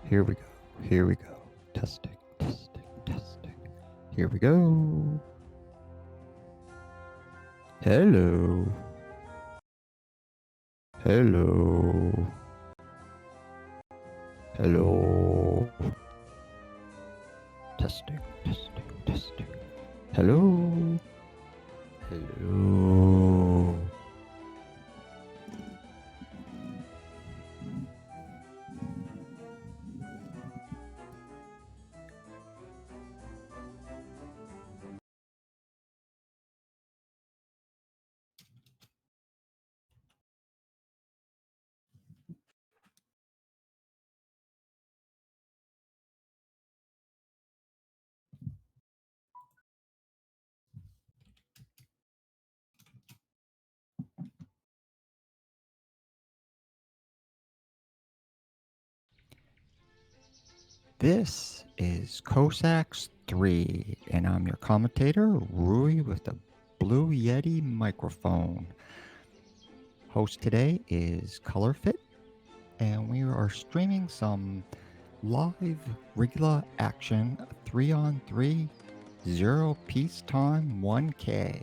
Here we go. Here we go. Testing, testing, testing. Here we go. Hello. Hello. Hello. Testing, testing, testing. Hello. Hello. This is Cossacks 3, and I'm your commentator, Rui, with the Blue Yeti microphone. Host today is ColorFit, and we are streaming some live RLIGA action 3-on-3, 0 peacetime 1K.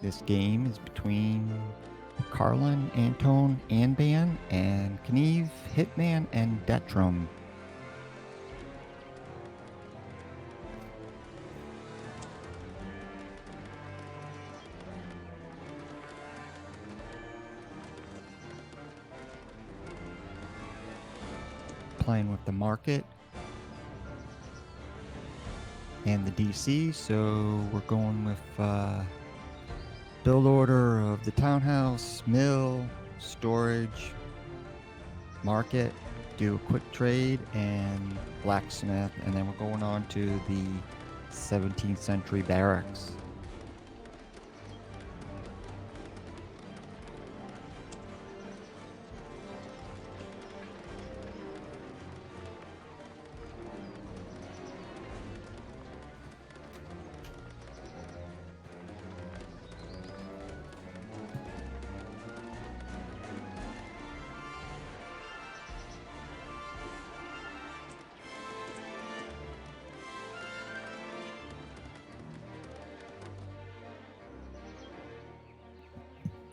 This game is between Carlin, Anton, Anban, and Knieve, Hitman, and Detrom. Playing with the market and the DC, so we're going with build order of the townhouse, mill, storage, market, do a quick trade, and blacksmith, and then we're going on to the 17th century barracks.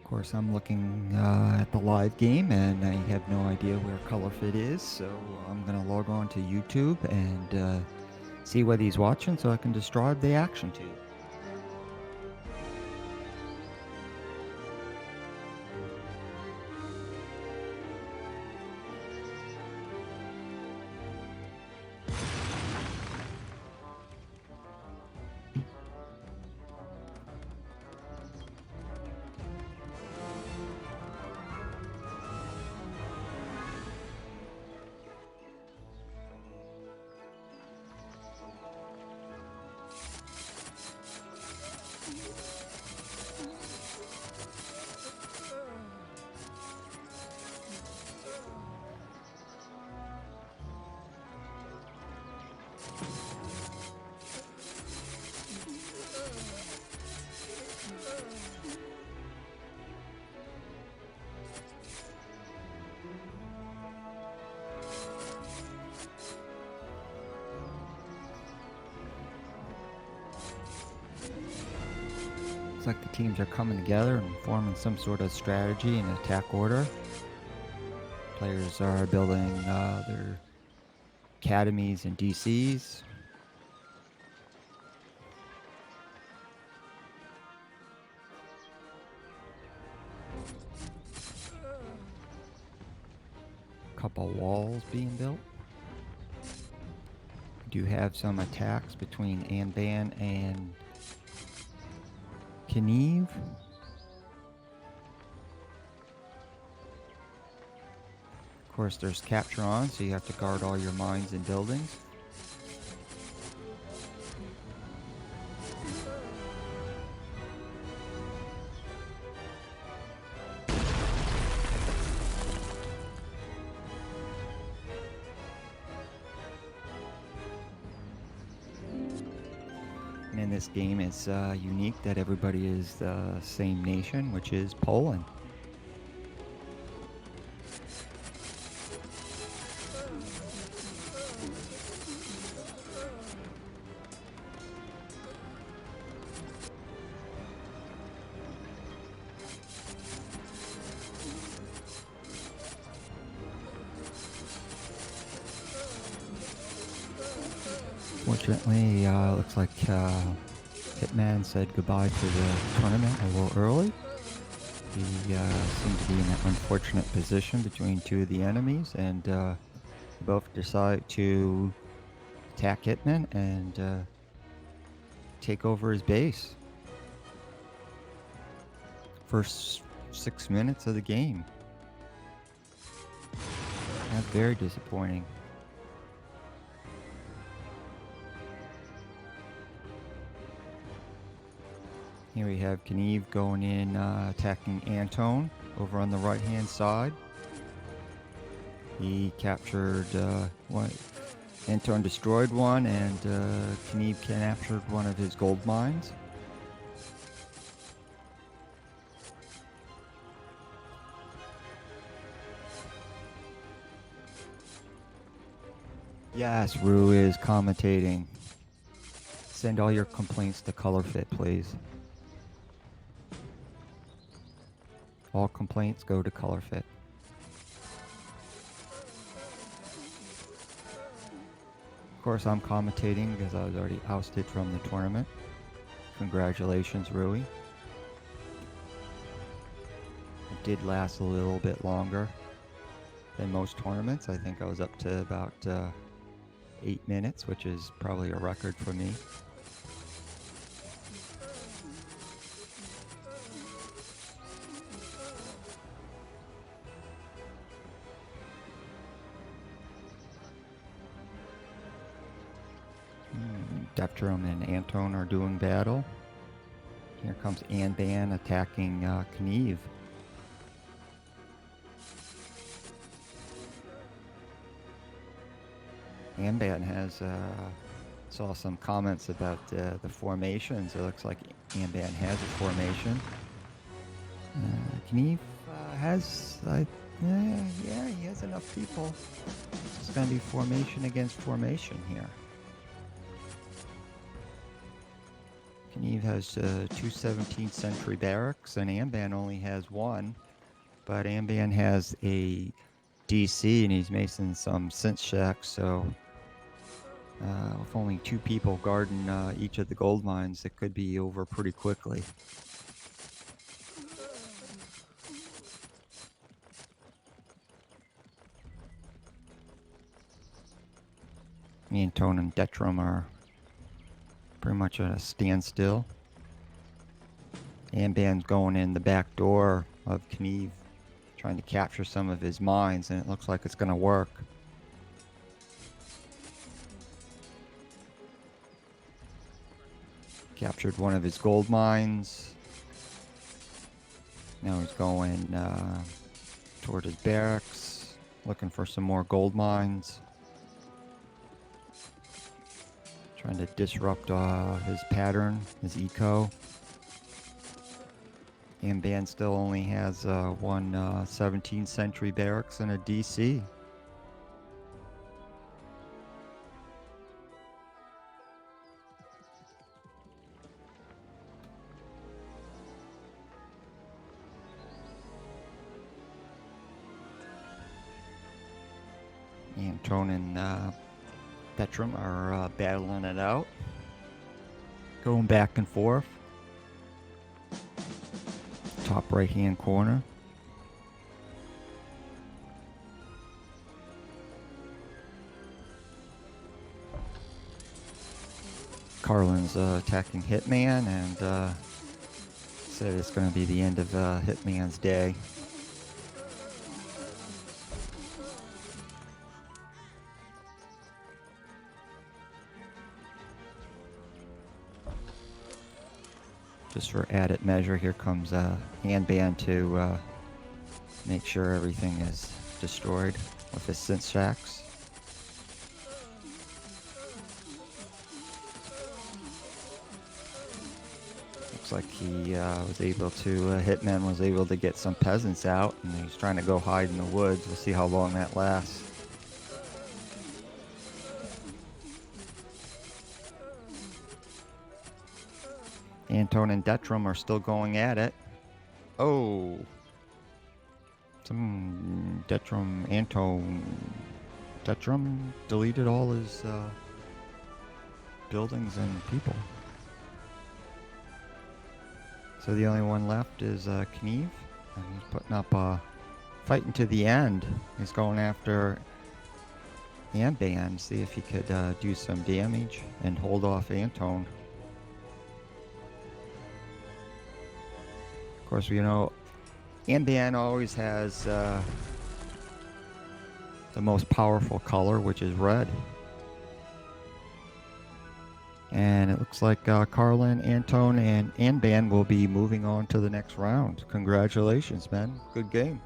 Of course, I'm looking at the live game, and I have no idea where ColorFit is, so I'm going to log on to YouTube and see what he's watching so I can describe the action to you. Looks like the teams are coming together and forming some sort of strategy and attack order. Players are building their academies and DCs. Couple walls being built. We do have some attacks between Anban and Knieve. Of course, there's capture on, so you have to guard all your mines and buildings. And in this game, it's unique that everybody is the same nation, which is Poland. Unfortunately, looks like Hitman said goodbye to the tournament a little early. He seemed to be in an unfortunate position between two of the enemies, and both decide to attack Hitman and take over his base. First 6 minutes of the game. That's very disappointing. Here we have Kneve going in, attacking Antone over on the right-hand side. He captured one. Antone destroyed one, and Kneve captured one of his gold mines. Yes, Rue is commentating. Send all your complaints to ColorFit, please. All complaints go to ColorFit. Of course, I'm commentating because I was already ousted from the tournament. Congratulations, Rui. It did last a little bit longer than most tournaments. I think I was up to about 8 minutes, which is probably a record for me. Detrom and Antone are doing battle. Here comes Anban attacking Kneve. Anban has saw some comments about the formations. It looks like Anban has a formation. Kneve has, yeah, he has enough people. It's going to be formation against formation here. Kneve has 2 17th century barracks, and Anban only has 1. But Anban has a DC, and he's making some synth shacks, so with only 2 people guarding each of the gold mines, it could be over pretty quickly. Antone and Detrom are pretty much at a standstill. Anban's going in the back door of Kneve, trying to capture some of his mines, and it looks like it's going to work. Captured one of his gold mines. Now he's going toward his barracks, looking for some more gold mines. Trying to disrupt his pattern, his eco. Anban still only has 1 17th century barracks and a DC. Antone and Detrom are battling it out, going back and forth. Top right hand corner. Carlin's attacking Hitman, and said it's going to be the end of Hitman's day. Just for added measure, here comes Anban to make sure everything is destroyed with his synth shacks. Looks like he was able to, Hitman was able to get some peasants out, and he's trying to go hide in the woods. We'll see how long that lasts. Antone and Detrom are still going at it. Oh. Some Detrom deleted all his buildings and people. So the only one left is Kneve, and he's putting up a fighting to the end. He's going after Anban, see if he could do some damage and hold off Antone. Of course, you know, Anban always has the most powerful color, which is red. And it looks like Carlin, Antone, and Anban will be moving on to the next round. Congratulations, man. Good game.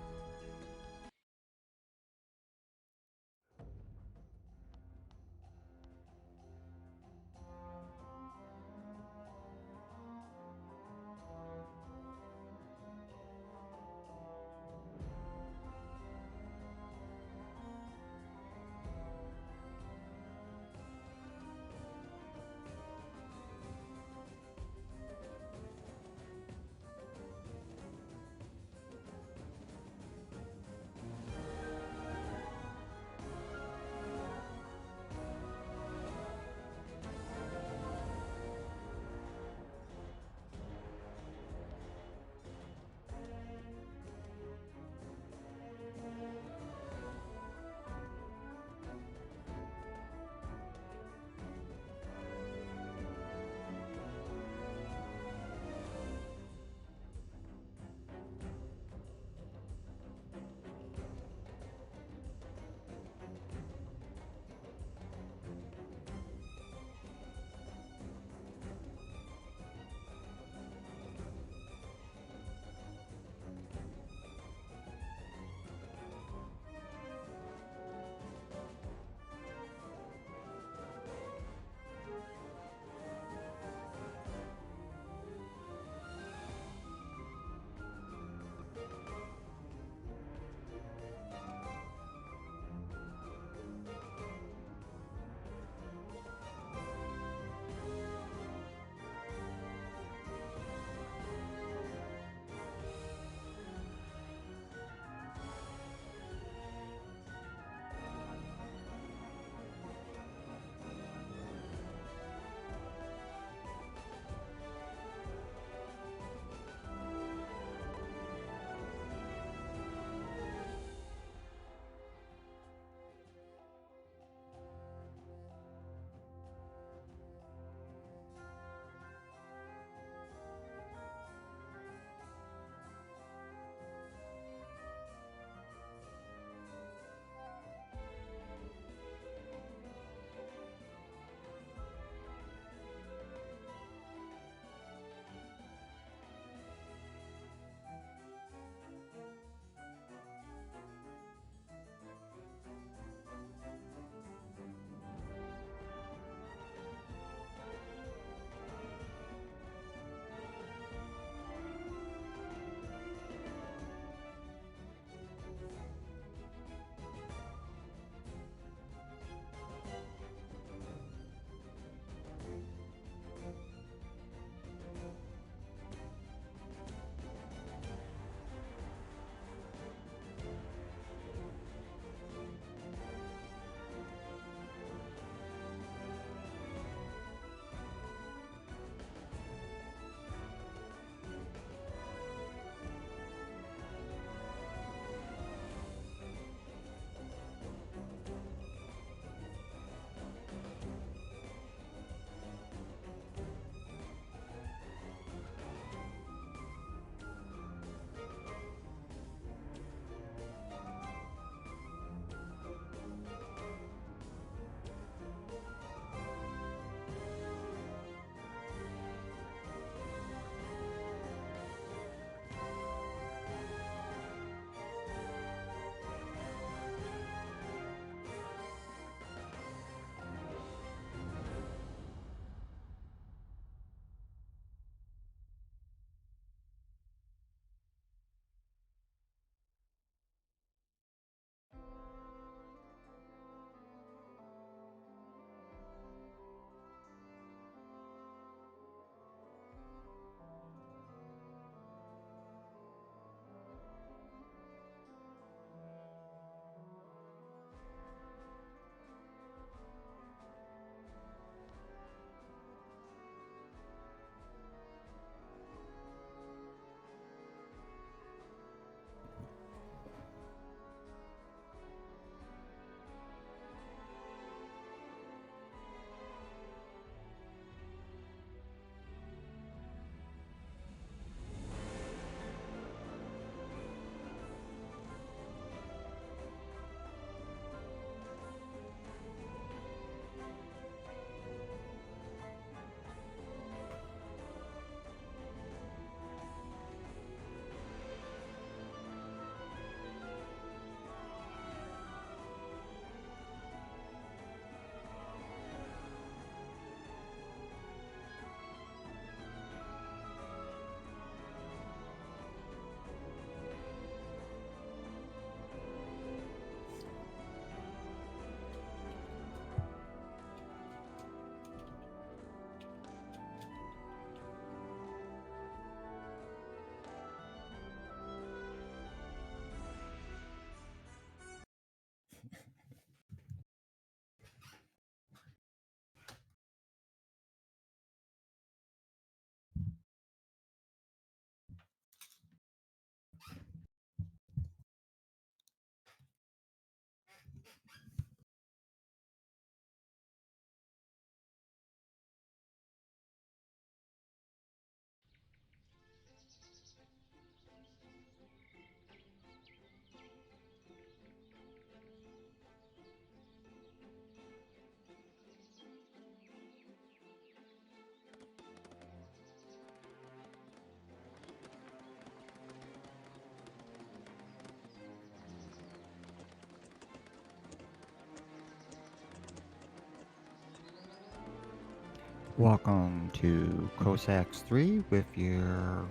Welcome to Cossacks 3 with your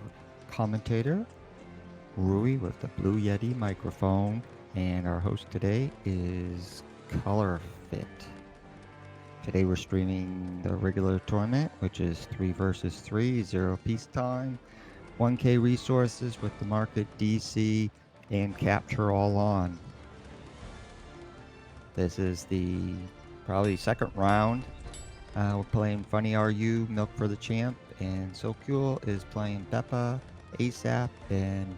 commentator, Rui with the Blue Yeti microphone, and our host today is Color Fit. Today we're streaming the regular tournament, which is 3 versus 3, 0 peacetime, 1K resources with the market DC, and capture all on. This is the probably second round. We're playing Funny Are You, Milk for the Champ, and Sokul is playing Beppa, ASAP, and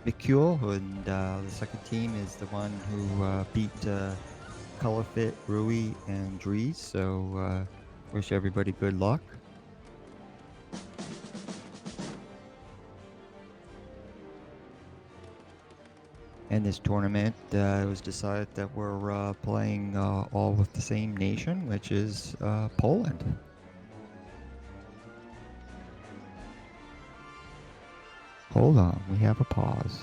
Mikul, and the second team is the one who beat Colorfit, Rui, and Dries, so wish everybody good luck. In this tournament, it was decided that we're playing all with the same nation, which is Poland. Hold on, we have a pause.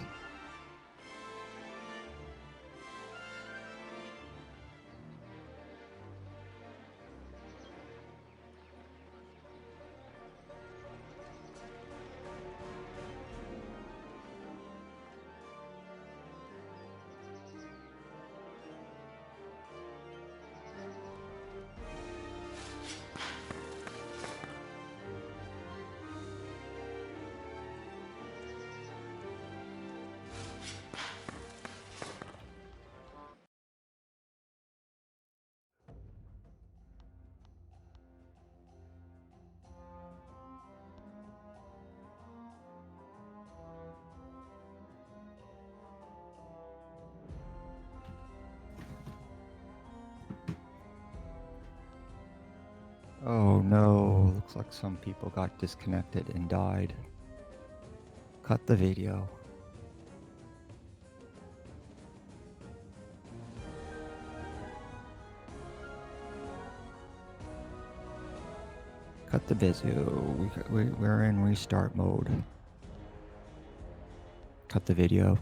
Oh no, looks like some people got disconnected and died. Cut the video. Cut the video. We're in restart mode. Cut the video.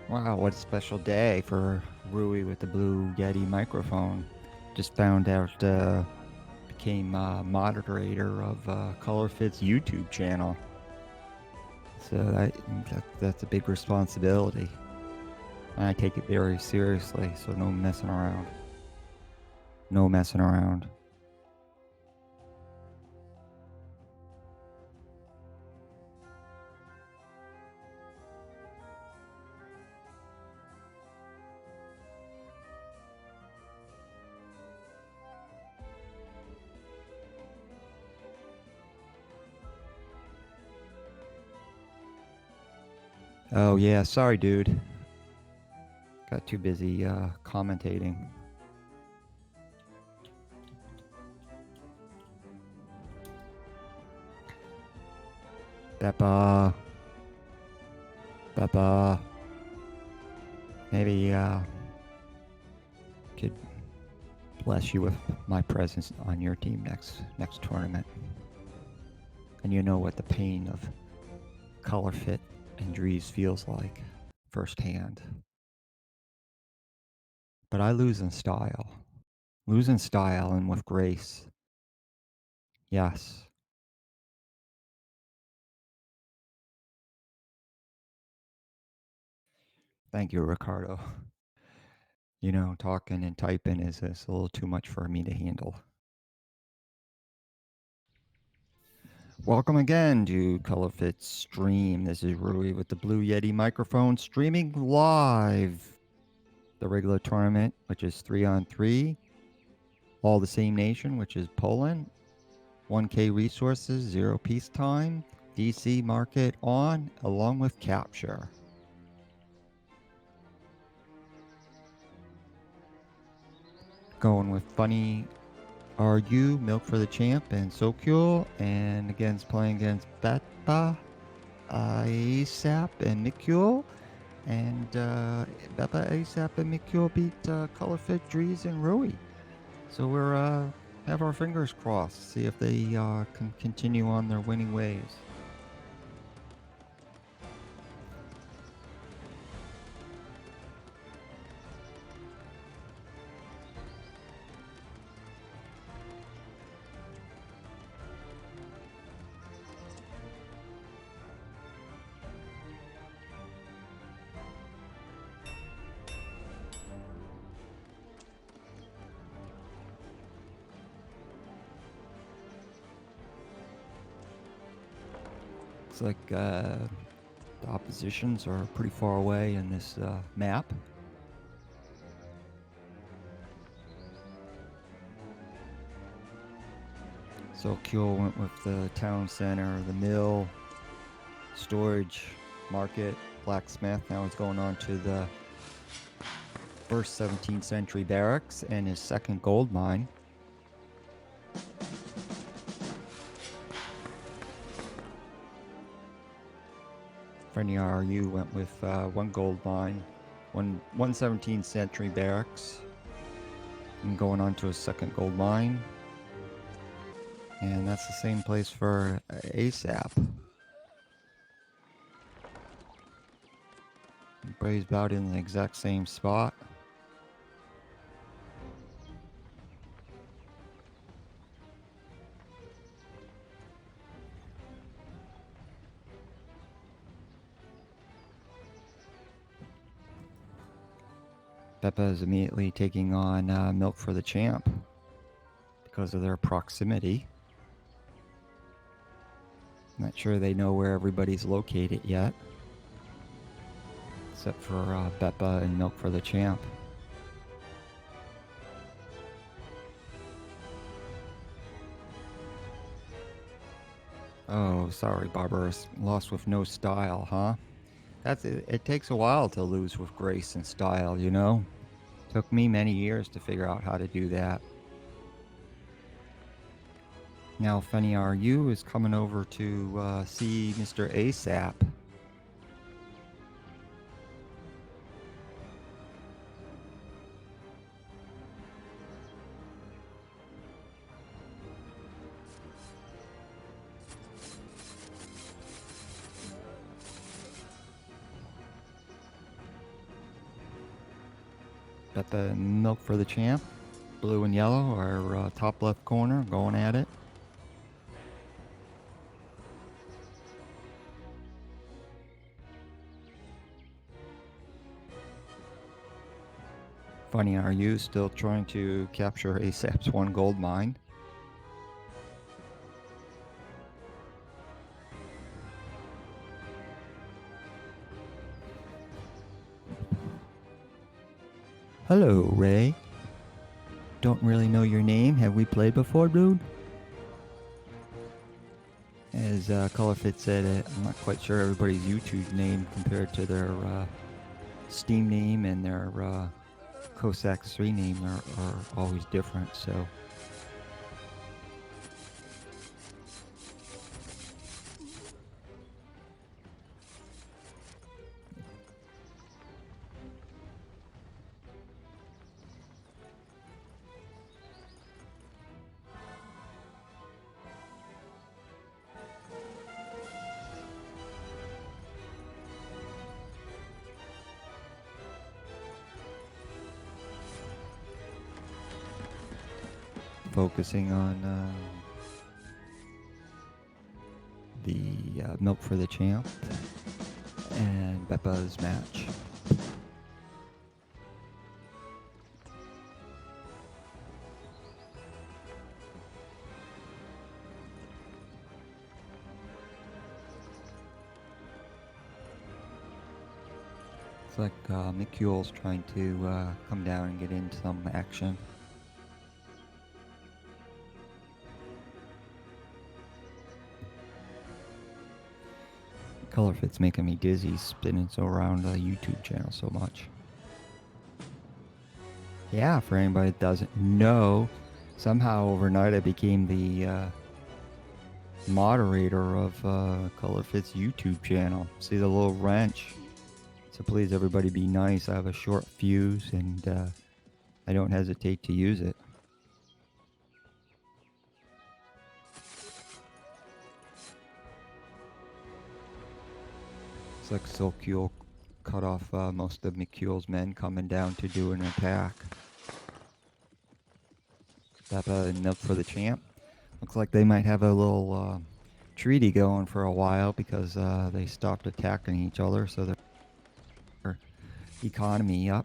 Wow, what a special day for Rui with the Blue Yeti microphone. Just found out became moderator of Colorfit's YouTube channel. So that's a big responsibility. And I take it very seriously, so no messing around. No messing around. Oh yeah, sorry dude. Got too busy commentating. Beppa. Maybe could bless you with my presence on your team next tournament. And you know what the pain of color fit and Dries feels like firsthand. But I lose in style. Lose in style and with grace. Yes. Thank you, Ricardo. You know, talking and typing is a little too much for me to handle. Welcome again to ColorFit Stream. This is Rui with the Blue Yeti microphone streaming live the regular tournament, which is 3-on-3, all the same nation, which is Poland, 1K resources, 0 peacetime, DC market on, along with capture. Going with Funny RU, Milk for the Champ, and Sokul, and playing against Beta, ASAP, and Mikul. And Beppa, ASAP, and Mikul beat Colorfit, Drees, and Rui. So we're have our fingers crossed, see if they can continue on their winning ways. Looks like the oppositions are pretty far away in this map. So Kyo went with the town center, the mill, storage, market, blacksmith. Now he's going on to the first 17th century barracks and his second gold mine. Friendly RU went with one gold mine, one 17th century barracks, and going on to his second gold mine. And that's the same place for ASAP. Braves about in the exact same spot. Beppa is immediately taking on Milk for the Champ because of their proximity. Not sure they know where everybody's located yet, except for Beppa and Milk for the Champ. Oh, sorry, Barbarous. Lost with no style, huh? It takes a while to lose with grace and style, you know? Took me many years to figure out how to do that. Now Funny RU is coming over to see Mr. ASAP. Got the Milk for the Champ. Blue and yellow are top left corner going at it. Funny RU still trying to capture ASAP's one gold mine. Hello, Ray. Don't really know your name. Have we played before, dude? As Colorfit said, I'm not quite sure everybody's YouTube name compared to their Steam name and their Cossacks 3 name are always different, so... Focusing on the Milk for the Champ and Beppa's match. Looks like McCule's trying to come down and get into some action. Color fit's making me dizzy spinning so around the YouTube channel so much. Yeah, for anybody that doesn't know, somehow overnight I became the moderator of Color Fit's YouTube channel. See the little wrench? So please, everybody, be nice. I have a short fuse, and I don't hesitate to use it. Looks like Silcule cut off most of McCule's men coming down to do an attack. That enough for the champ. Looks like they might have a little treaty going for a while because they stopped attacking each other, so their economy up.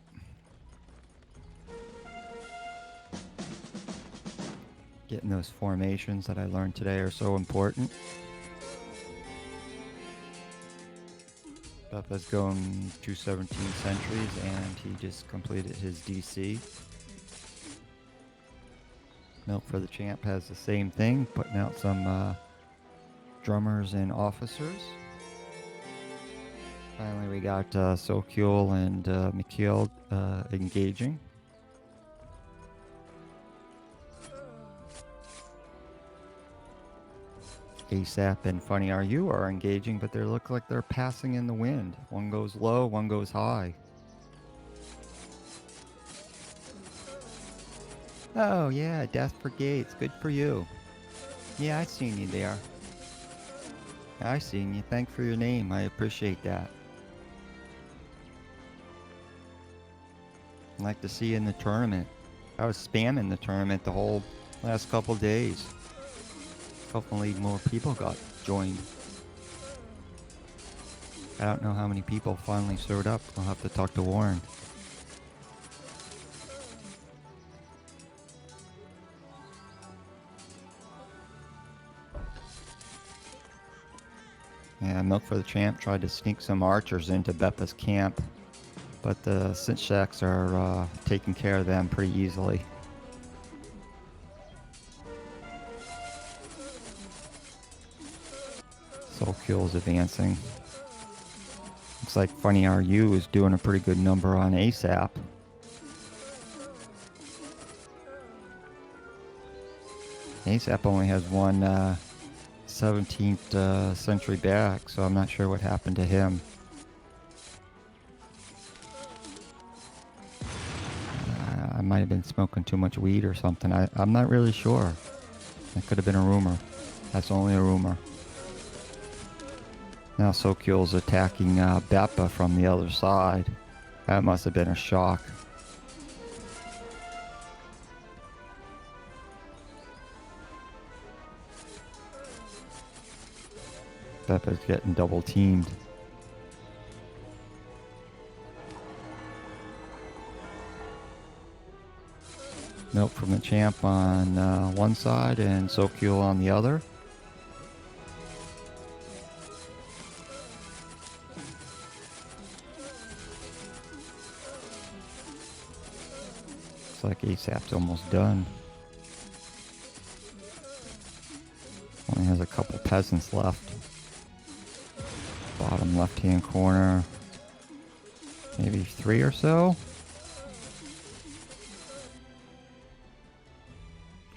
Getting those formations that I learned today are so important. Beppa's going 217 centuries, and he just completed his DC. Milk for the Champ has the same thing, putting out some drummers and officers. Finally, we got Silcule and McKeel engaging. ASAP and Funny Are You are engaging, but they look like they're passing in the wind. One goes low, one goes high. Oh yeah, Death for Gates, good for you. Yeah, I seen you there. I seen you. Thanks for your name. I appreciate that. I'd like to see you in the tournament. I was spamming the tournament the whole last couple days. Hopefully more people got joined. I don't know how many people finally showed up. I'll have to talk to Warren. Yeah, Milk for the Champ tried to sneak some archers into Beppa's camp, but the Cossacks are taking care of them pretty easily. Silcule's advancing. Looks like Funny RU is doing a pretty good number on ASAP. ASAP only has one 17th century back, so I'm not sure what happened to him. I might have been smoking too much weed or something. I'm not really sure. That could have been a rumor. That's only a rumor. Now Silcule's attacking Beppa from the other side. That must have been a shock. Beppa's getting double teamed. Milk from the Champ on one side and Silcule on the other. Looks like ASAP's almost done. Only has a couple peasants left. Bottom left-hand corner. Maybe 3 or so.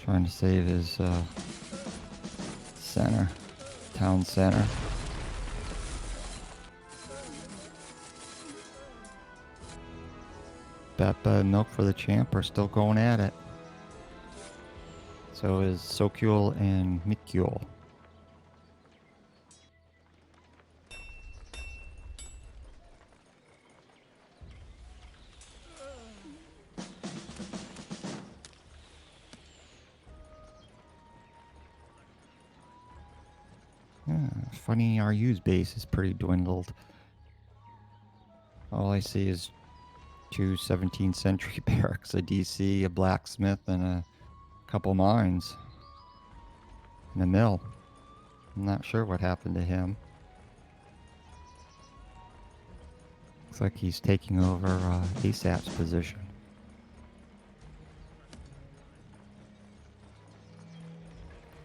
Trying to save his center, town center. Beppa and Milk for the Champ are still going at it. So is Silcule and McCule. Funny RU's base is pretty dwindled. All I see is 2 17th century barracks, a DC, a blacksmith, and a couple mines. And a mill. I'm not sure what happened to him. Looks like he's taking over ASAP's position.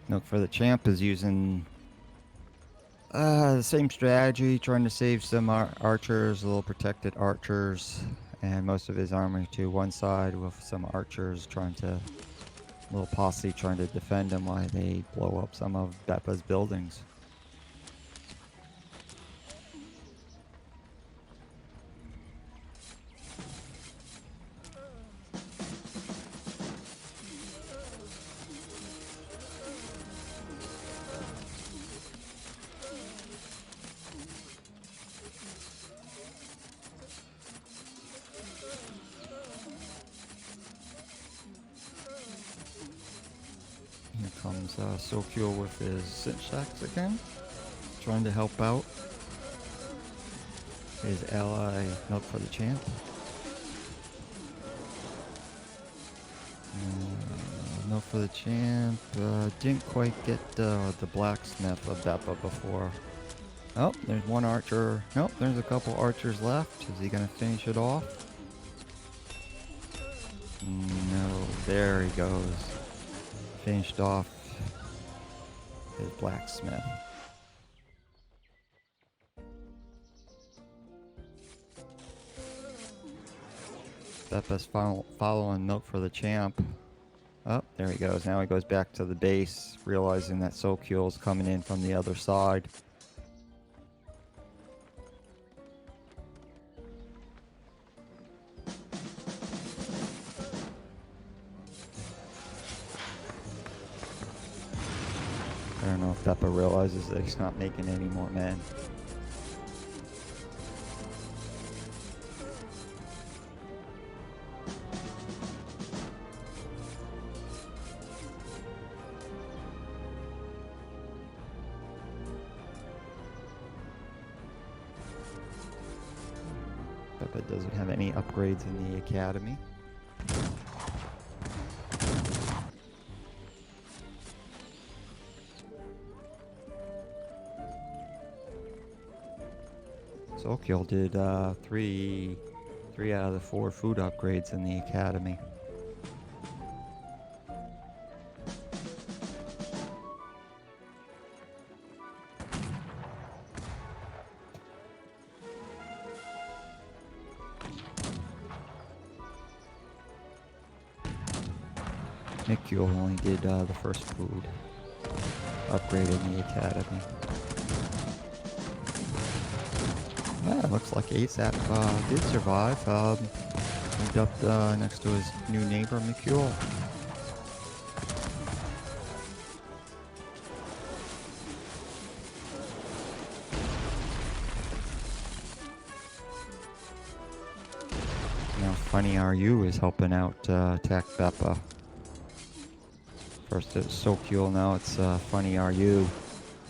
Look for the champ is using the same strategy, trying to save some archers, little protected archers, and most of his army to one side with some archers trying to, little posse trying to defend him while they blow up some of Beppa's buildings. Here comes Sokyo with his Cossacks again, trying to help out his ally, Milk for the Champ. Milk for the Champ didn't quite get the blacksmith of Beppa before. Oh, there's one archer. Nope, there's a couple archers left. Is he gonna finish it off? No, there he goes. Finished off his blacksmith. Beppa's following Milk for the Champ. Oh, there he goes. Now he goes back to the base, realizing that Sokyul's coming in from the other side. I don't know if Beppa realizes that he's not making any more men. Beppa doesn't have any upgrades in the academy. Sokyul did 3 out of the 4 food upgrades in the academy. Mikyo only did the first food upgrade in the academy. Yeah, it looks like ASAP did survive. Moved up next to his new neighbor, Mikyo. Now Funny RU is helping out attack Beppa. First it was Sokyul, now it's Funny RU.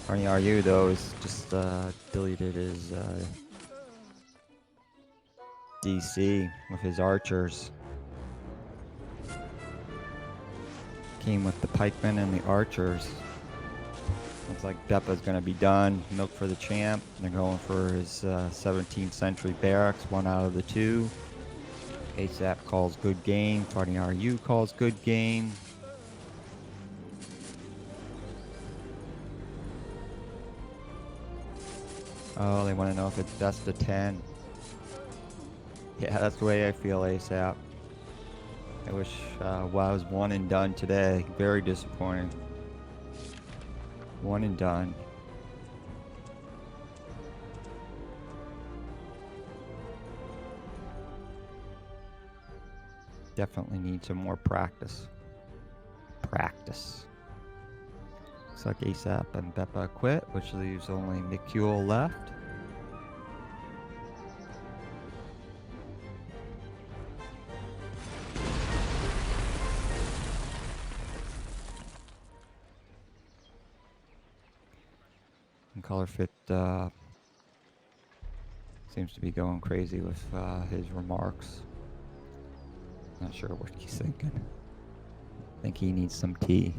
Funny RU though is just deleted his DC with his archers. Came with the pikemen and the archers. Looks like Beppa's gonna be done. Milk for the Champ. They're going for his 17th century barracks, 1 out of the 2. ASAP calls good game. Funny RU calls good game. Oh, they want to know if it's best of 10. Yeah, that's the way I feel, ASAP. I wish WoW was 1 and done today. Very disappointing. 1 and done. Definitely need some more practice. Looks like ASAP and Beppa quit, which leaves only Mikyo left. And Colorfit seems to be going crazy with his remarks. Not sure what he's thinking. I think he needs some tea.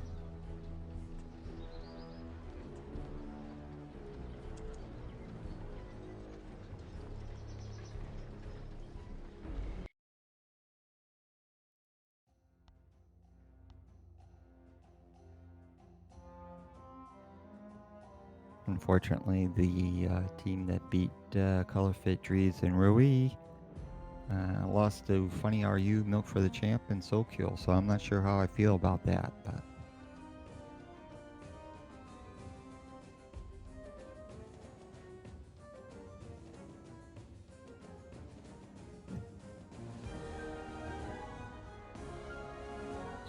Unfortunately, the team that beat Color Fit Drees and Rui lost to Funny Are You, Milk for the Champ, and Soulkill, so I'm not sure how I feel about that. But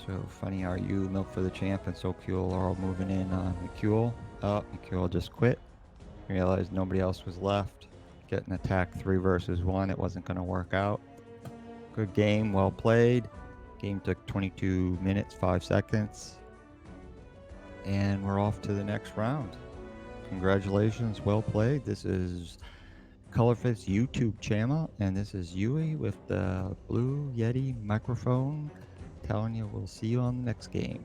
so Funny Are You, Milk for the Champ, and Soulkill are all moving in on McCule. Oh, McCule just quit. Realized nobody else was left. Getting attacked 3 versus 1. It wasn't going to work out. Good game, well played. Game took 22 minutes, 5 seconds. And we're off to the next round. Congratulations, well played. This is Colorfit's YouTube channel, and this is Yui with the Blue Yeti microphone telling you we'll see you on the next game.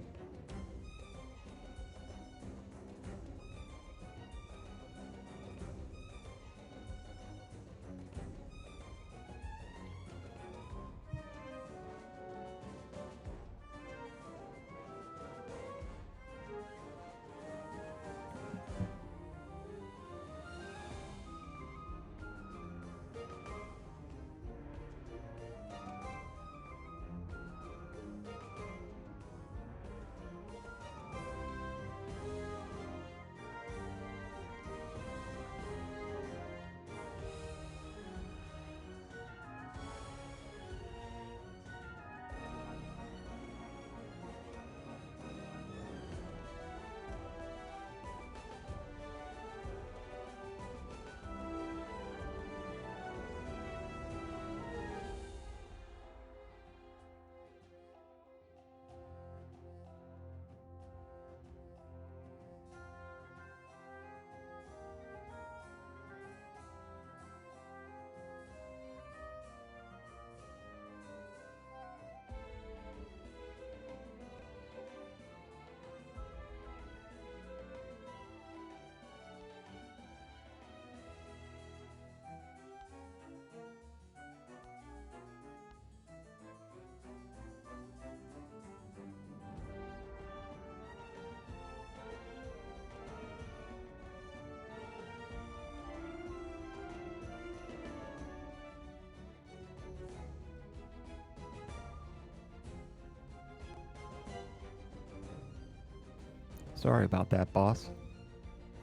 Sorry about that, boss.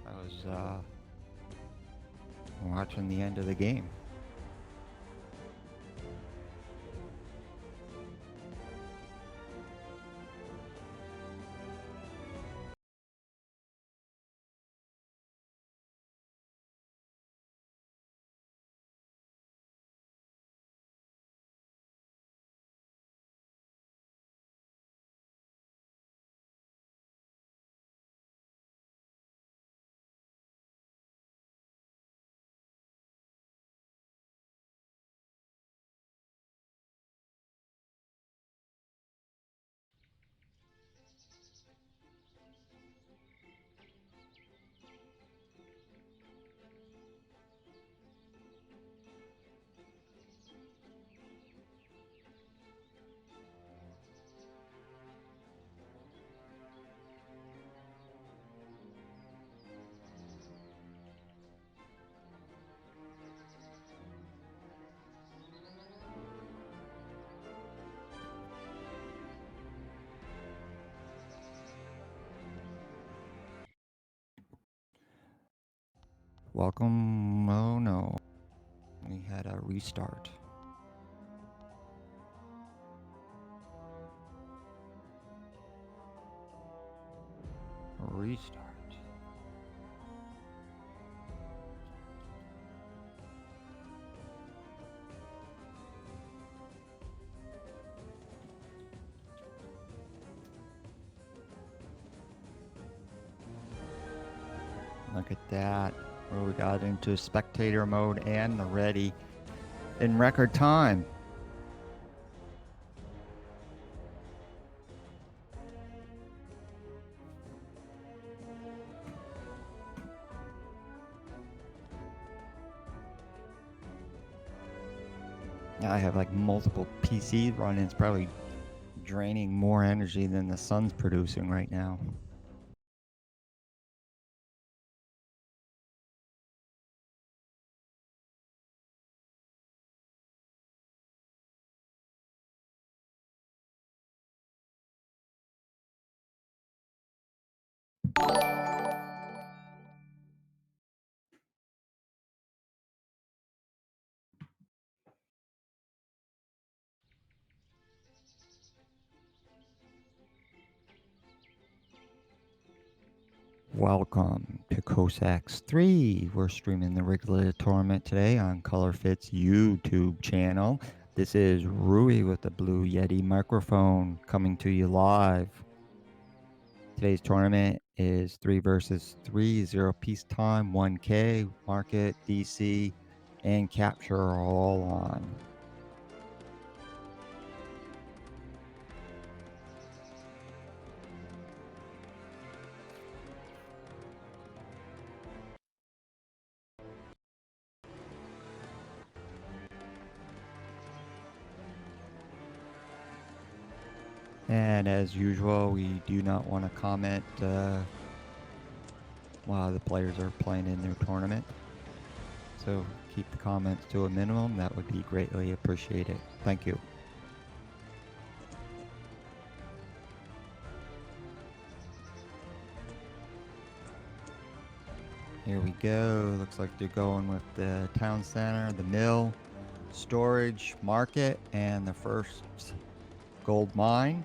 I was watching the end of the game. Welcome. Oh no. We had a restart. Restart. Look at that. We got into spectator mode and the ready in record time. I have like multiple PCs running. It's probably draining more energy than the sun's producing right now. Welcome to Cossacks 3. We're streaming the regular tournament today on ColorFit's YouTube channel. This is Rui with the Blue Yeti microphone coming to you live. Today's tournament is 3 versus 3, 0 peacetime, 1K, market, DC, and capture are all on. And as usual, we do not want to comment while the players are playing in their tournament. So keep the comments to a minimum. That would be greatly appreciated. Thank you. Here we go. Looks like they're going with the town center, the mill, storage, market, and the first gold mine.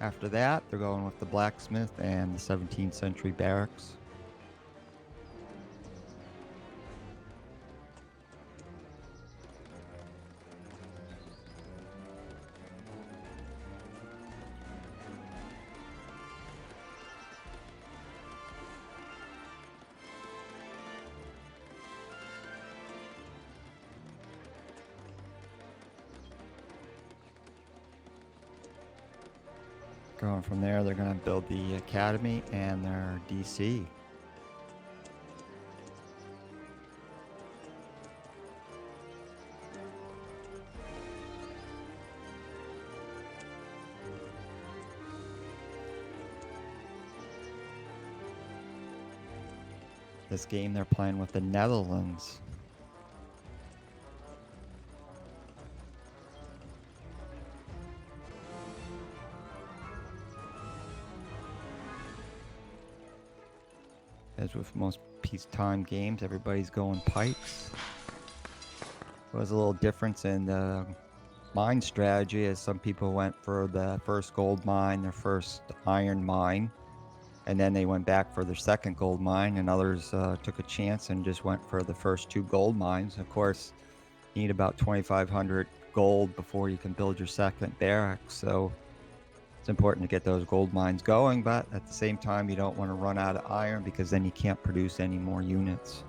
After that, they're going with the blacksmith and the 17th century barracks. Going from there, they're going to build the academy and their DC. This game they're playing with the Netherlands. As with most peacetime games, everybody's going pikes. There was a little difference in the mine strategy, as some people went for the first gold mine, their first iron mine, and then they went back for their second gold mine, and others took a chance and just went for the first 2 gold mines. Of course, you need about 2,500 gold before you can build your second barracks, so it's important to get those gold mines going, but at the same time, you don't want to run out of iron because then you can't produce any more units.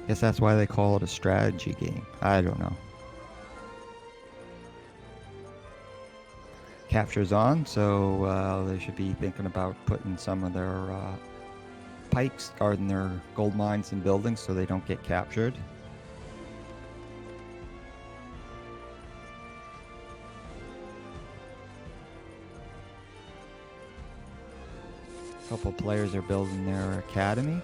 Guess that's why they call it a strategy game. I don't know. Capture's on, so they should be thinking about putting some of their pikes guarding their gold mines and buildings so they don't get captured. A couple players are building their academy.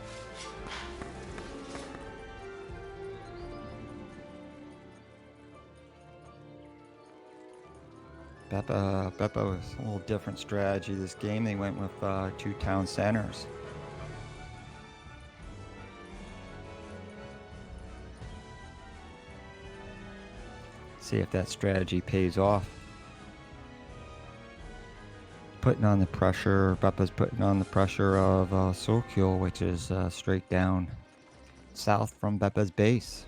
Beppa was a little different strategy this game. They went with 2 town centers. See if that strategy pays off. Putting on the pressure, Beppa's putting on the pressure of Sokyo, which is straight down south from Beppa's base.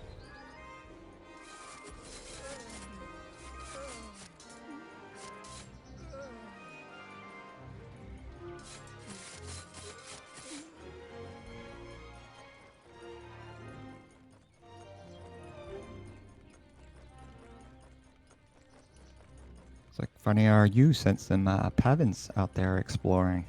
It's like funny how you sent some peasants out there exploring.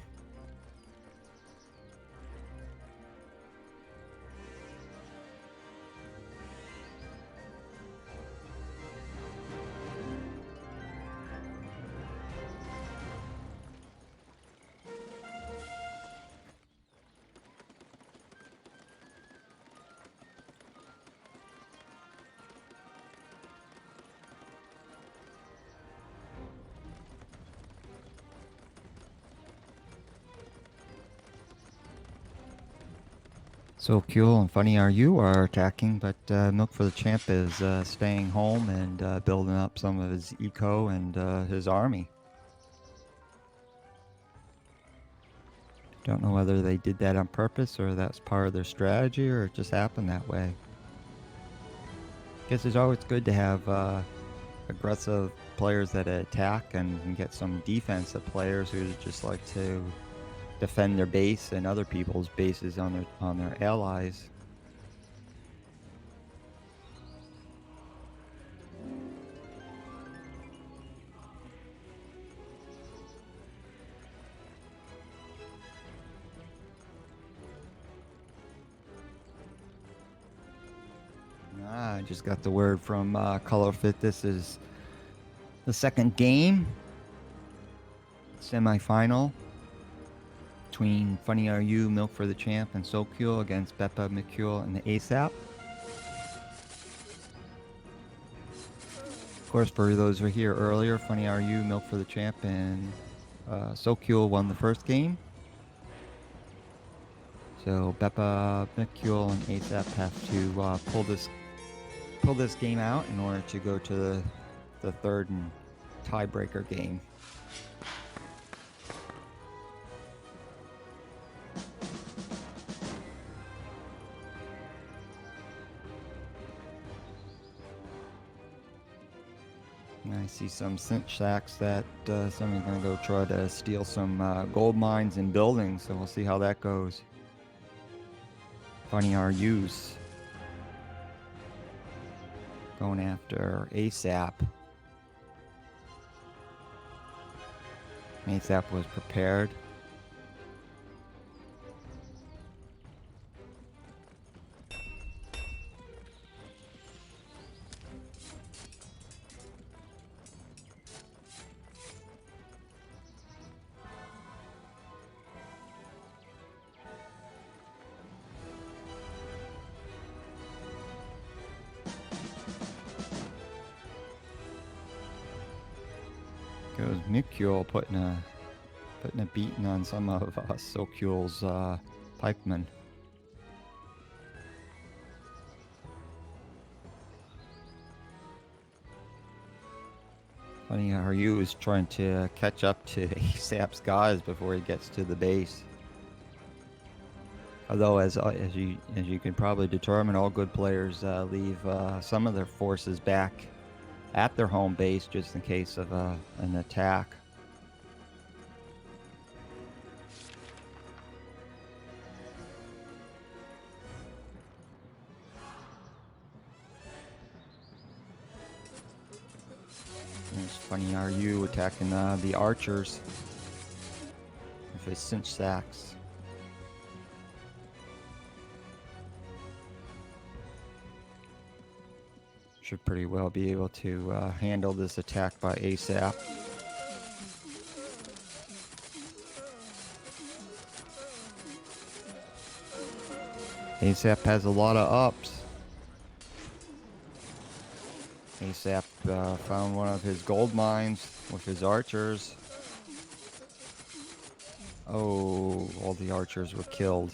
So Kuel and Funny Are You are attacking, but Milk for the Champ is staying home and building up some of his eco and his army. Don't know whether they did that on purpose or that's part of their strategy or it just happened that way. Guess it's always good to have aggressive players that attack and get some defensive players who just like to defend their base and other people's bases on their allies. I just got the word from Colorfit. This is the second game, semi-final, between Funny Are You, Milk for the Champ, and Sokul against Beppa, McCule, and the ASAP. Of course, for those who were here earlier, Funny Are You, Milk for the Champ, and Sokul won the first game. So Beppa, McCule, and ASAP have to pull this game out in order to go to the third and tiebreaker game. I see some cinch sacks that somebody's going to go try to steal some gold mines and buildings, so we'll see how that goes. Funny RUs going after ASAP. ASAP was prepared. Goes Mikul putting a beating on some of Sokul's pikemen. Funny how you is trying to catch up to ASAP's guys before he gets to the base. Although, as you can probably determine, all good players leave some of their forces back at their home base just in case of an attack. There's Funny RU attacking the archers with his cinch sacks. Should pretty well be able to handle this attack by ASAP. ASAP has a lot of ups. ASAP found one of his gold mines with his archers. Oh, all the archers were killed.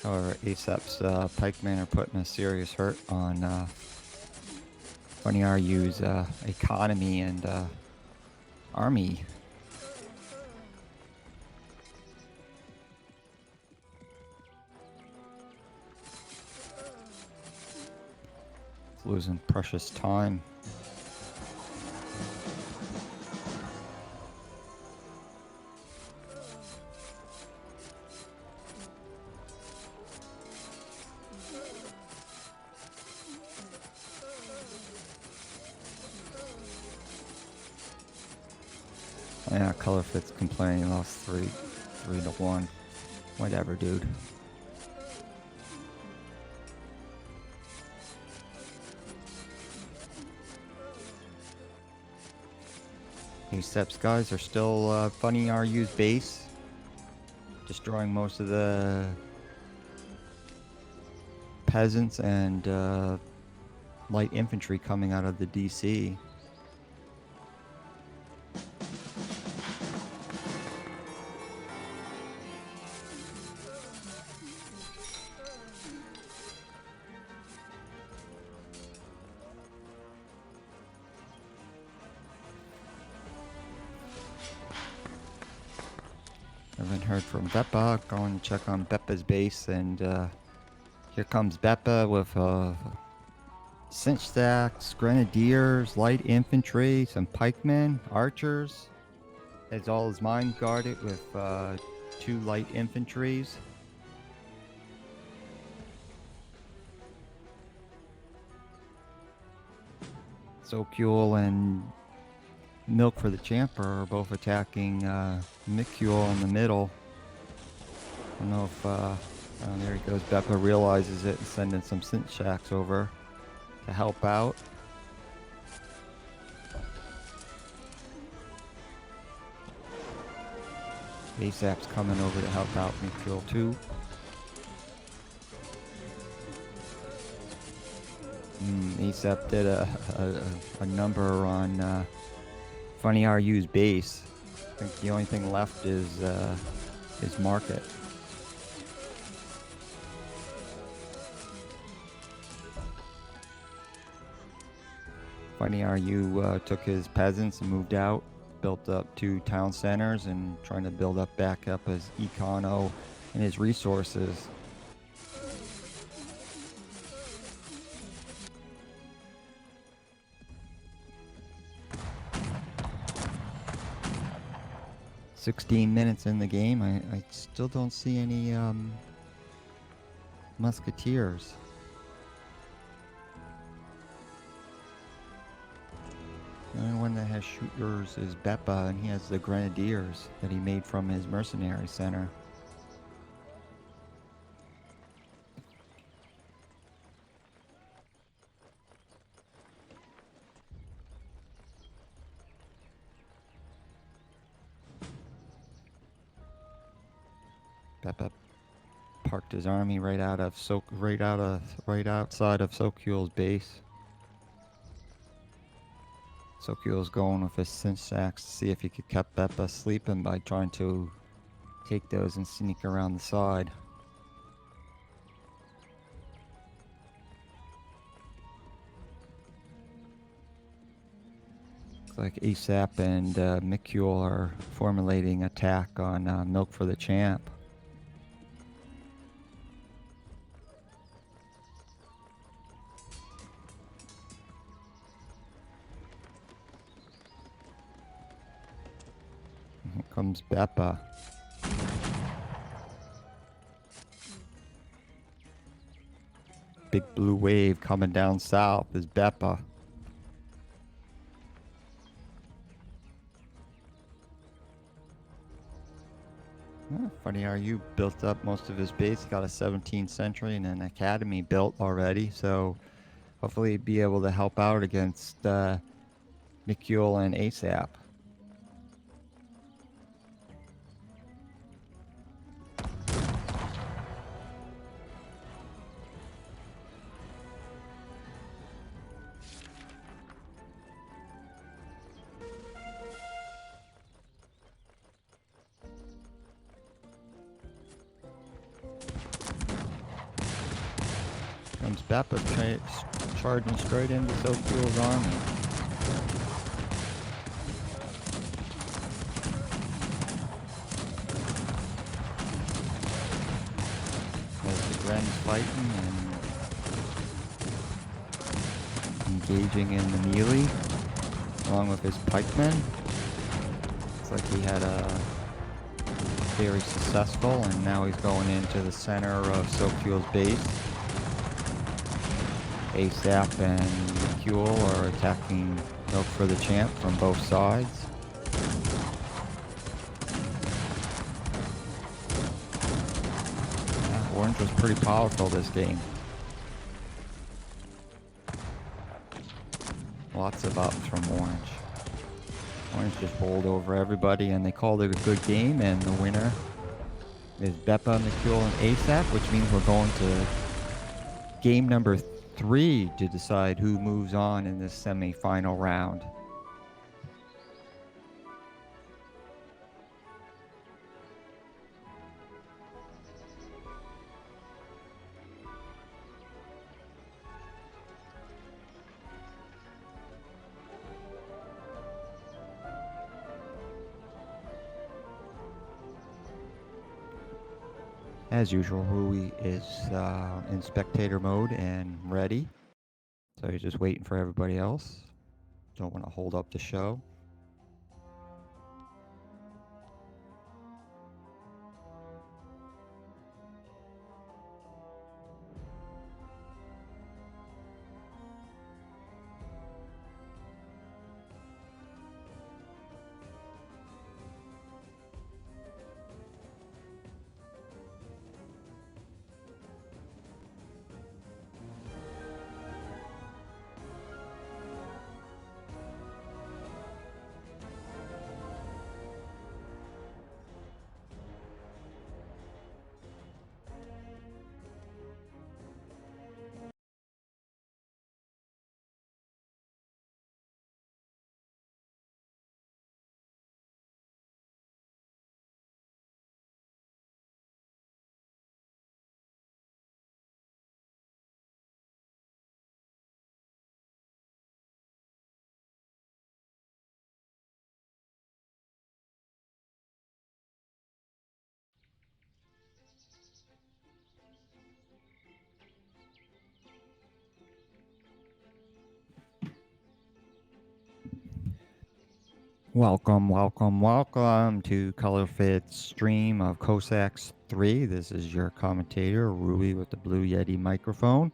However, ASAP's pikemen are putting a serious hurt on Funny RU's economy and army. It's losing precious time. Yeah, Colorfit's complaining he lost 3-1. Whatever, dude. ASAP's guys are still Funny RU's base, destroying most of the peasants and light infantry coming out of the DC. Haven't heard from Beppa. Going to check on Beppa's base, and here comes Beppa with cinch stacks, grenadiers, light infantry, some pikemen, archers. Has all his mine guarded with 2 light infantries. Sokul and Milk for the Champer are both attacking Mikul in the middle. I don't know if, oh, there he goes. Beppa realizes it and sending some cinch stacks over to help out. ASAP's coming over to help out Mikul too. ASAP did a number on Funny RU's base. I think the only thing left is Market. Funny RU took his peasants and moved out, built up 2 town centers, and trying to build up back up his econo and his resources. "16 minutes in the game. I still don't see any musketeers. The only one that has shooters is Beppa, and he has the grenadiers that he made from his mercenary center. Beppa parked his army right outside of Sokul's base. Sokul's going with his cinch stacks to see if he could keep Beppa sleeping by trying to take those and sneak around the side. Looks like ASAP and Mikul are formulating attack on Milk for the Champ. Here comes Beppa. Big blue wave coming down south is Beppa. Funny RU built up most of his base. Got a 17th century and an academy built already, so hopefully he'll be able to help out against Mikul and ASAP. Comes Beppa charging straight into Sokul's army. As the Gren's fighting and engaging in the melee, along with his pikemen. Looks like he had a very successful, and now he's going into the center of Sokul's base. ASAP and Mikul are attacking Milk for the Champ from both sides. Yeah, Orange was pretty powerful this game. Lots of ups from Orange. Orange just bowled over everybody, and they called it a good game, and the winner is Beppa, Mikul, and ASAP, which means we're going to game number 3 to decide who moves on in this semi-final round. As usual, Rui is in spectator mode and ready. So he's just waiting for everybody else. Don't want to hold up the show. Welcome, welcome, welcome to ColorFit's stream of Cossacks 3. This is your commentator, Rui, with the Blue Yeti microphone,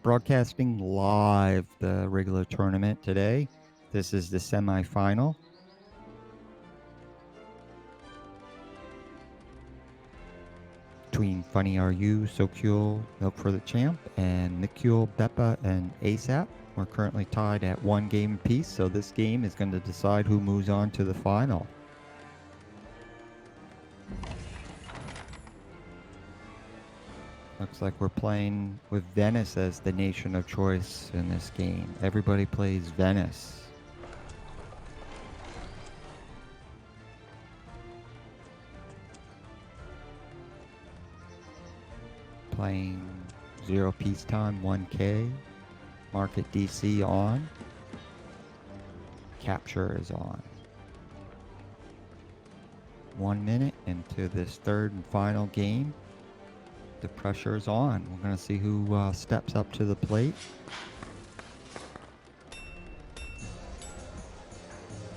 broadcasting live the regular tournament today. This is the semifinal. Between Funny Are You, So Cool, Milk for the Champ, and Nikhil, Beppa, and ASAP. We're currently tied at 1 game apiece, so this game is going to decide who moves on to the final. Looks like we're playing with Venice as the nation of choice in this game. Everybody plays Venice. Playing 0 peacetime, 1K. Market DC on. Capture is on. 1 minute into this third and final game. The pressure is on. We're going to see who steps up to the plate.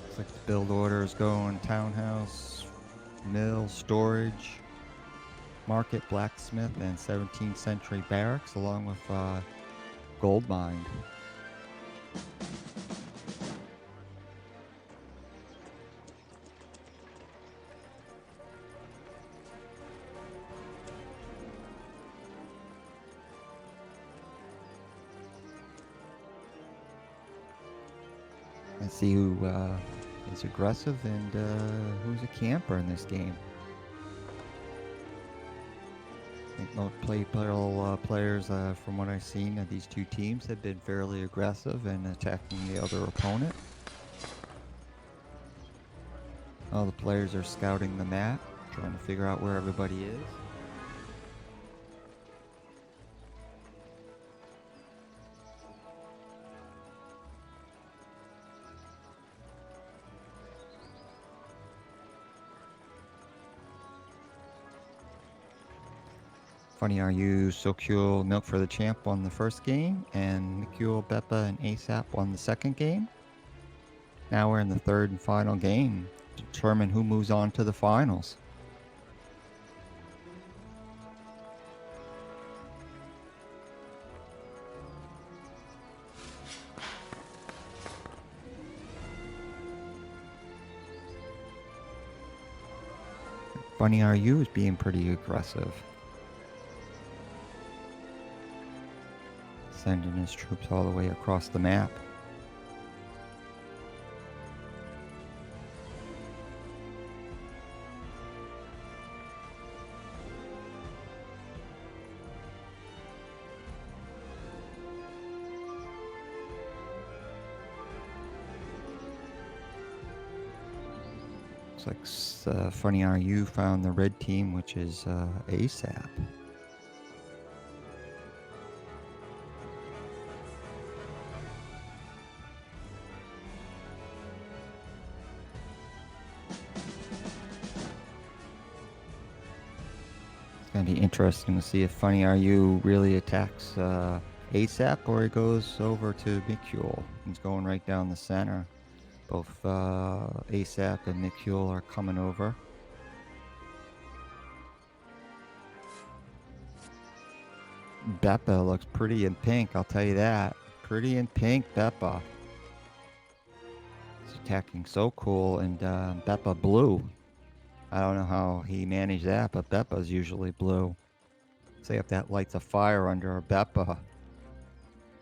Looks like the build order is going townhouse, mill, storage, market, blacksmith, and 17th century barracks, along with gold mine. And see who is aggressive and who's a camper in this game. I think most players, from what I've seen of these two teams, have been fairly aggressive in attacking the other opponent. All the players are scouting the map, trying to figure out where everybody is. Funny Are You, So Cool, Milk for the Champ won the first game, and Nikhil, Beppa, and ASAP won the second game. Now we're in the third and final game to determine who moves on to the finals. Funny Are You is being pretty aggressive. Sending his troops all the way across the map. Looks like Funny RU found the red team, which is ASAP. It's going to be interesting to see if Funny RU really attacks ASAP or he goes over to Mikule. He's going right down the center. Both ASAP and Mikule are coming over. Beppa looks pretty in pink, I'll tell you that. Pretty in pink, Beppa. He's attacking so cool, and Beppa blue. I don't know how he managed that, but Beppa's usually blue. See if that lights a fire under Beppa.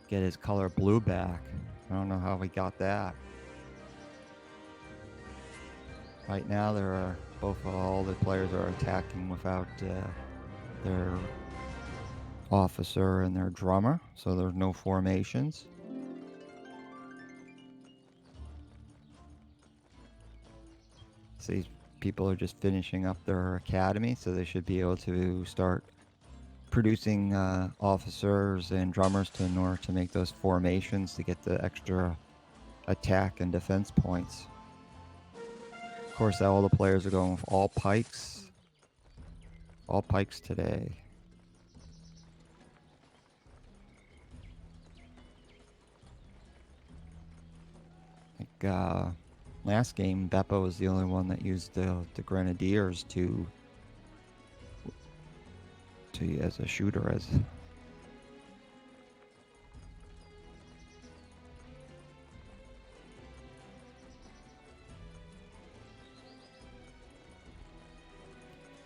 Get his color blue back. I don't know how he got that. Right now, all the players are attacking without their officer and their drummer, so there's no formations. So these people are just finishing up their academy, so they should be able to start producing officers and drummers in order to make those formations to get the extra attack and defense points. Of course, all the players are going with all pikes. All pikes today. Like last game, Beppo was the only one that used the Grenadiers as a shooter.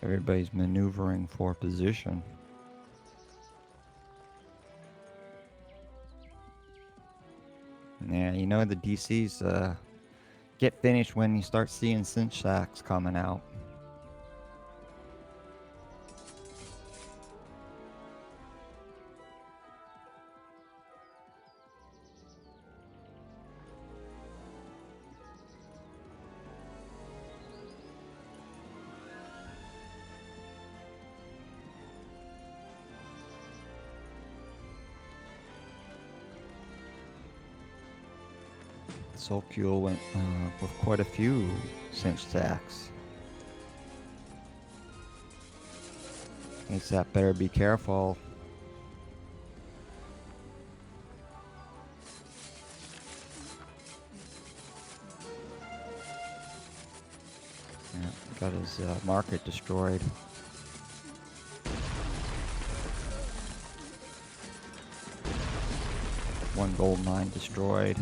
Everybody's maneuvering for position. Yeah, you know the DCs get finished when you start seeing cinch sacks coming out. Solkule went with quite a few cinch sacks. ASAP better be careful. Yeah, got his market destroyed. One gold mine destroyed.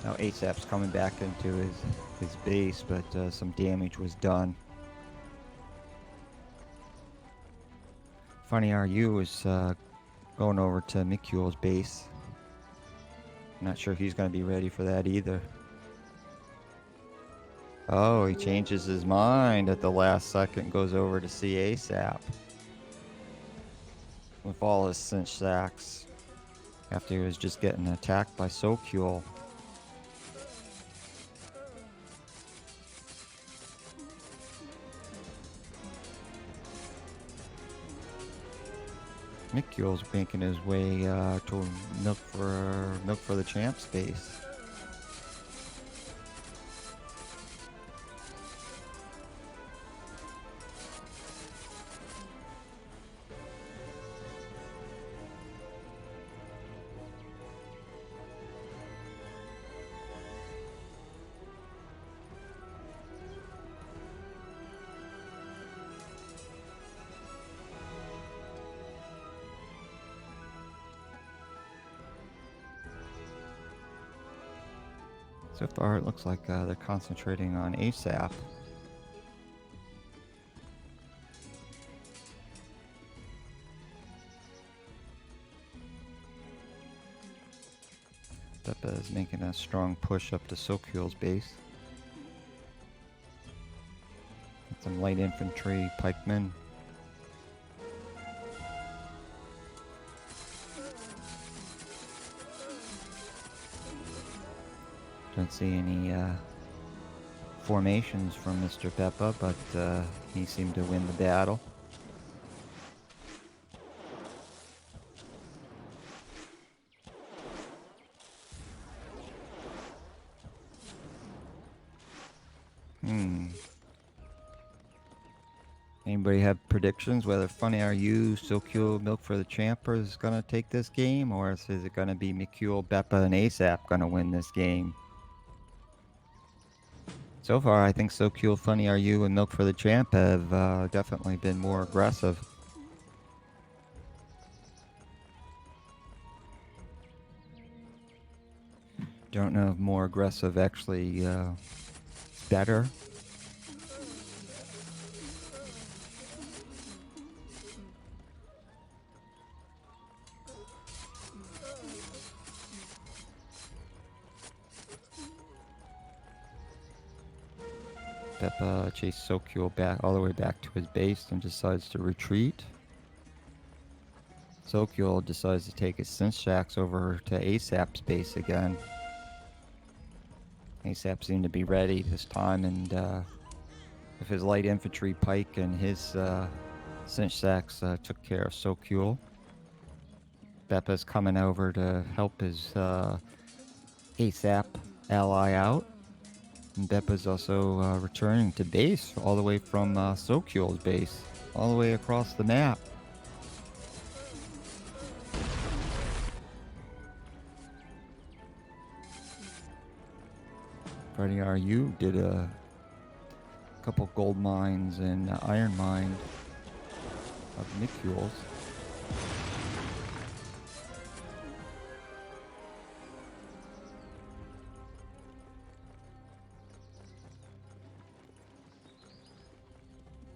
Now ASAP's coming back into his base, but some damage was done. Funny RU is going over to Mikule's base. Not sure if he's going to be ready for that either. Oh, he changes his mind at the last second, goes over to see ASAP. With all his cinch sacks. After he was just getting attacked by Sokule. Mikule's making his way to milk for the champ space. So far, it looks like they're concentrating on ASAP. Beppa is making a strong push up to Sokule's base. Got some light infantry pikemen. Don't see any formations from Mr. Peppa, but he seemed to win the battle. Anybody have predictions whether Funny Are You, SoCule, Milk for the Champer is going to take this game, or is it going to be McCule, Beppa, and ASAP going to win this game? So far, I think SoCule, Funny Are You, and Milk for the Champ have definitely been more aggressive. Don't know if more aggressive actually is better. Peppa chased SoCule back all the way back to his base and decides to retreat. SoCule decides to take his Synthshacks over to ASAP's base again. ASAP seemed to be ready this time, and with his light infantry pike and his Synthshacks took care of SoCule. Peppa's coming over to help his ASAP ally out. And Beppa's also returning to base all the way from SoCule's base, all the way across the map. Friday RU did a couple gold mines and iron mine of Nicules.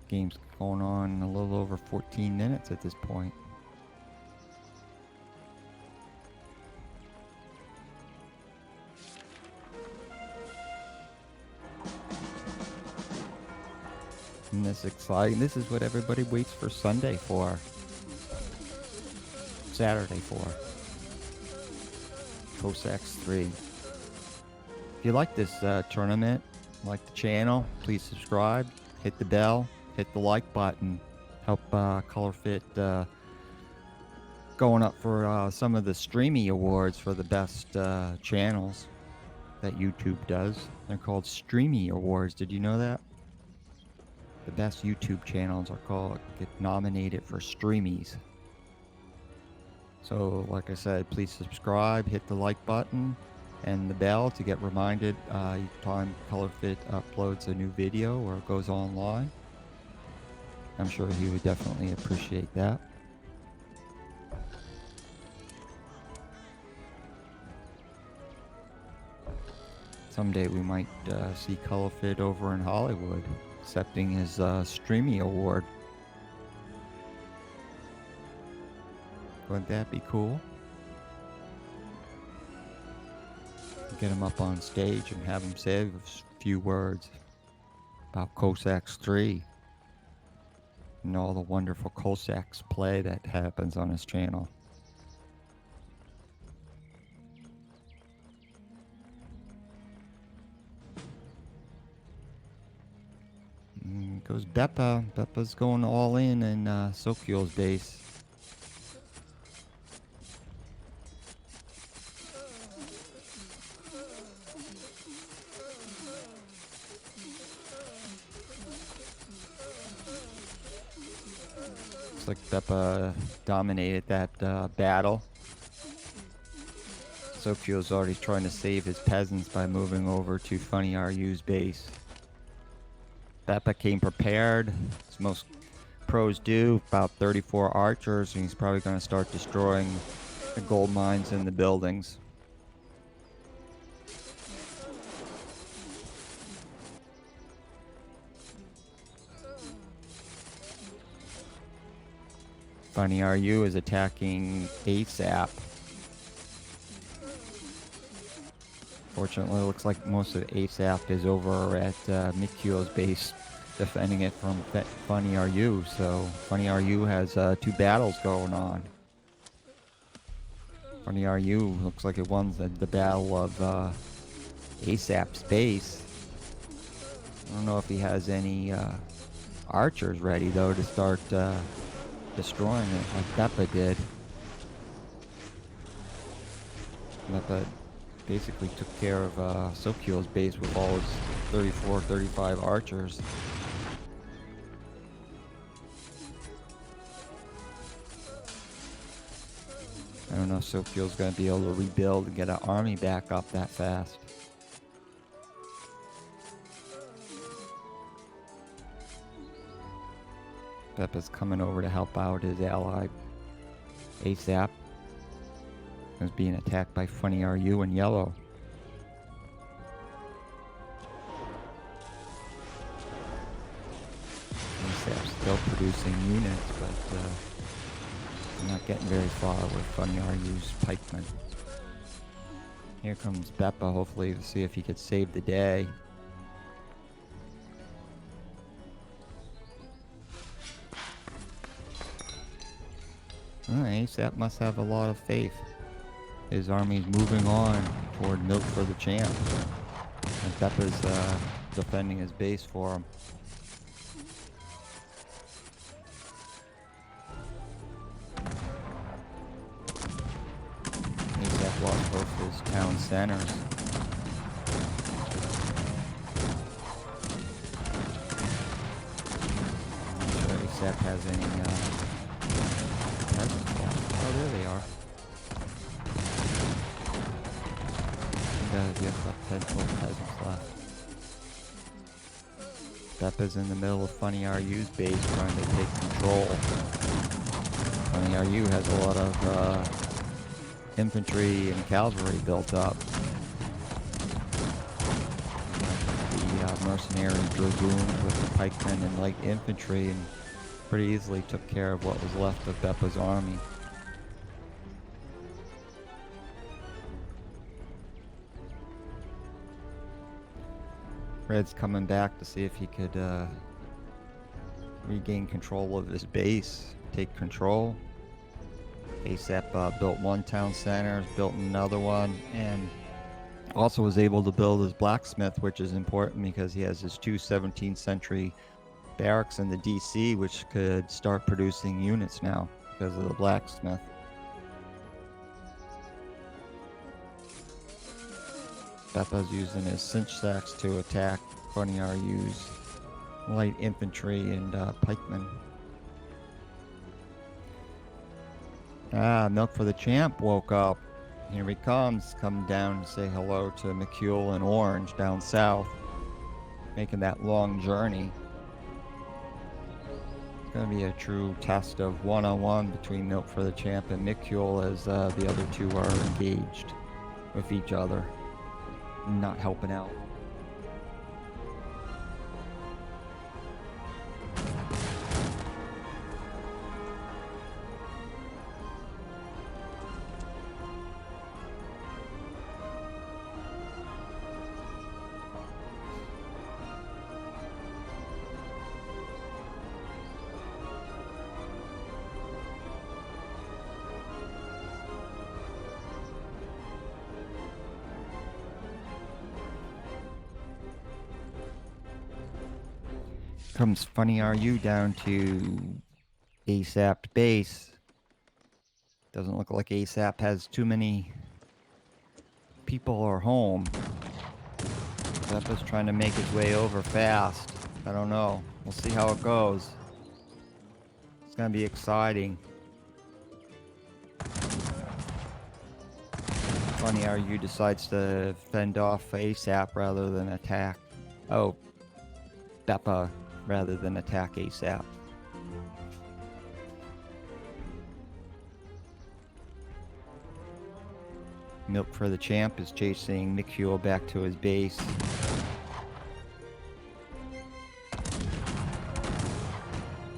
Game's going on a little over 14 minutes at this point. And this is exciting. This is what everybody waits for Sunday for. Saturday for. Cossacks 3. If you like this tournament, like the channel, please subscribe, hit the bell, hit the like button, help Color Fit going up for some of the Streamy Awards for the best channels that YouTube does. They're called Streamy Awards. Did you know that? The best YouTube channels get nominated for Streamies. So, like I said, please subscribe, hit the like button, and the bell to get reminded each time ColorFit uploads a new video or goes online. I'm sure he would definitely appreciate that. Someday we might see ColorFit over in Hollywood accepting his Streamy Award. Wouldn't that be cool? Get him up on stage and have him say a few words about Cossacks 3 and all the wonderful Cossacks play that happens on his channel. Goes Beppa. Beppa's going all in SoCule's base. Looks like Beppa dominated that battle. SoCule's already trying to save his peasants by moving over to Funny RU's base. Beppa came prepared, as most pros do, about 34 archers, and he's probably going to start destroying the gold mines in the buildings. Funny RU is attacking ASAP. Fortunately, it looks like most of ASAP is over at Mikyo's base, defending it from Funny RU. So Funny RU has 2 battles going on. Funny RU looks like it won the battle of ASAP's base. I don't know if he has any archers ready, though, to start destroying it like Beppa did. Beppa basically took care of Sokiel's base with all his 34, 35 archers. I don't know if Sokiel's going to be able to rebuild and get an army back up that fast. Beppa's coming over to help out his ally ASAP. Is being attacked by Funny RU in yellow. ASAP's still producing units, but not getting very far with Funny RU's pikemen. Here comes Beppa, hopefully to see if he could save the day. ASAP must have a lot of faith. His army's moving on toward Milk for the Champ. And Beppa's defending his base for him. ASAP lost both his town centers. I'm not sure ASAP has any peasants left. Oh, there they are. He has about 10 full peasants left. Beppa's in the middle of Funny RU's base trying to take control. Funny RU has a lot of infantry and cavalry built up. The mercenary dragoons with the pikemen and light infantry, and pretty easily took care of what was left of Beppa's army. Red's coming back to see if he could regain control of his base, take control. ASAP built one town center, built another one, and also was able to build his blacksmith, which is important because he has his two 17th century barracks in the DC, which could start producing units now because of the blacksmith. Beppa's using his cinch sacks to attack Funny RU's light infantry and pikemen. Milk for the Champ woke up. Here he comes, coming down to say hello to McCule and Orange down south, making that long journey. It's going to be a true test of one-on-one between Milk for the Champ and McCule as the other two are engaged with each other. Not helping out. Comes Funny RU down to ASAP base. Doesn't look like ASAP has too many people or home. Beppa's trying to make his way over fast. I don't know. We'll see how it goes. It's gonna be exciting. Funny RU decides to fend off ASAP rather than attack. Oh, Beppa rather than attack ASAP. Milk for the Champ is chasing McCule back to his base.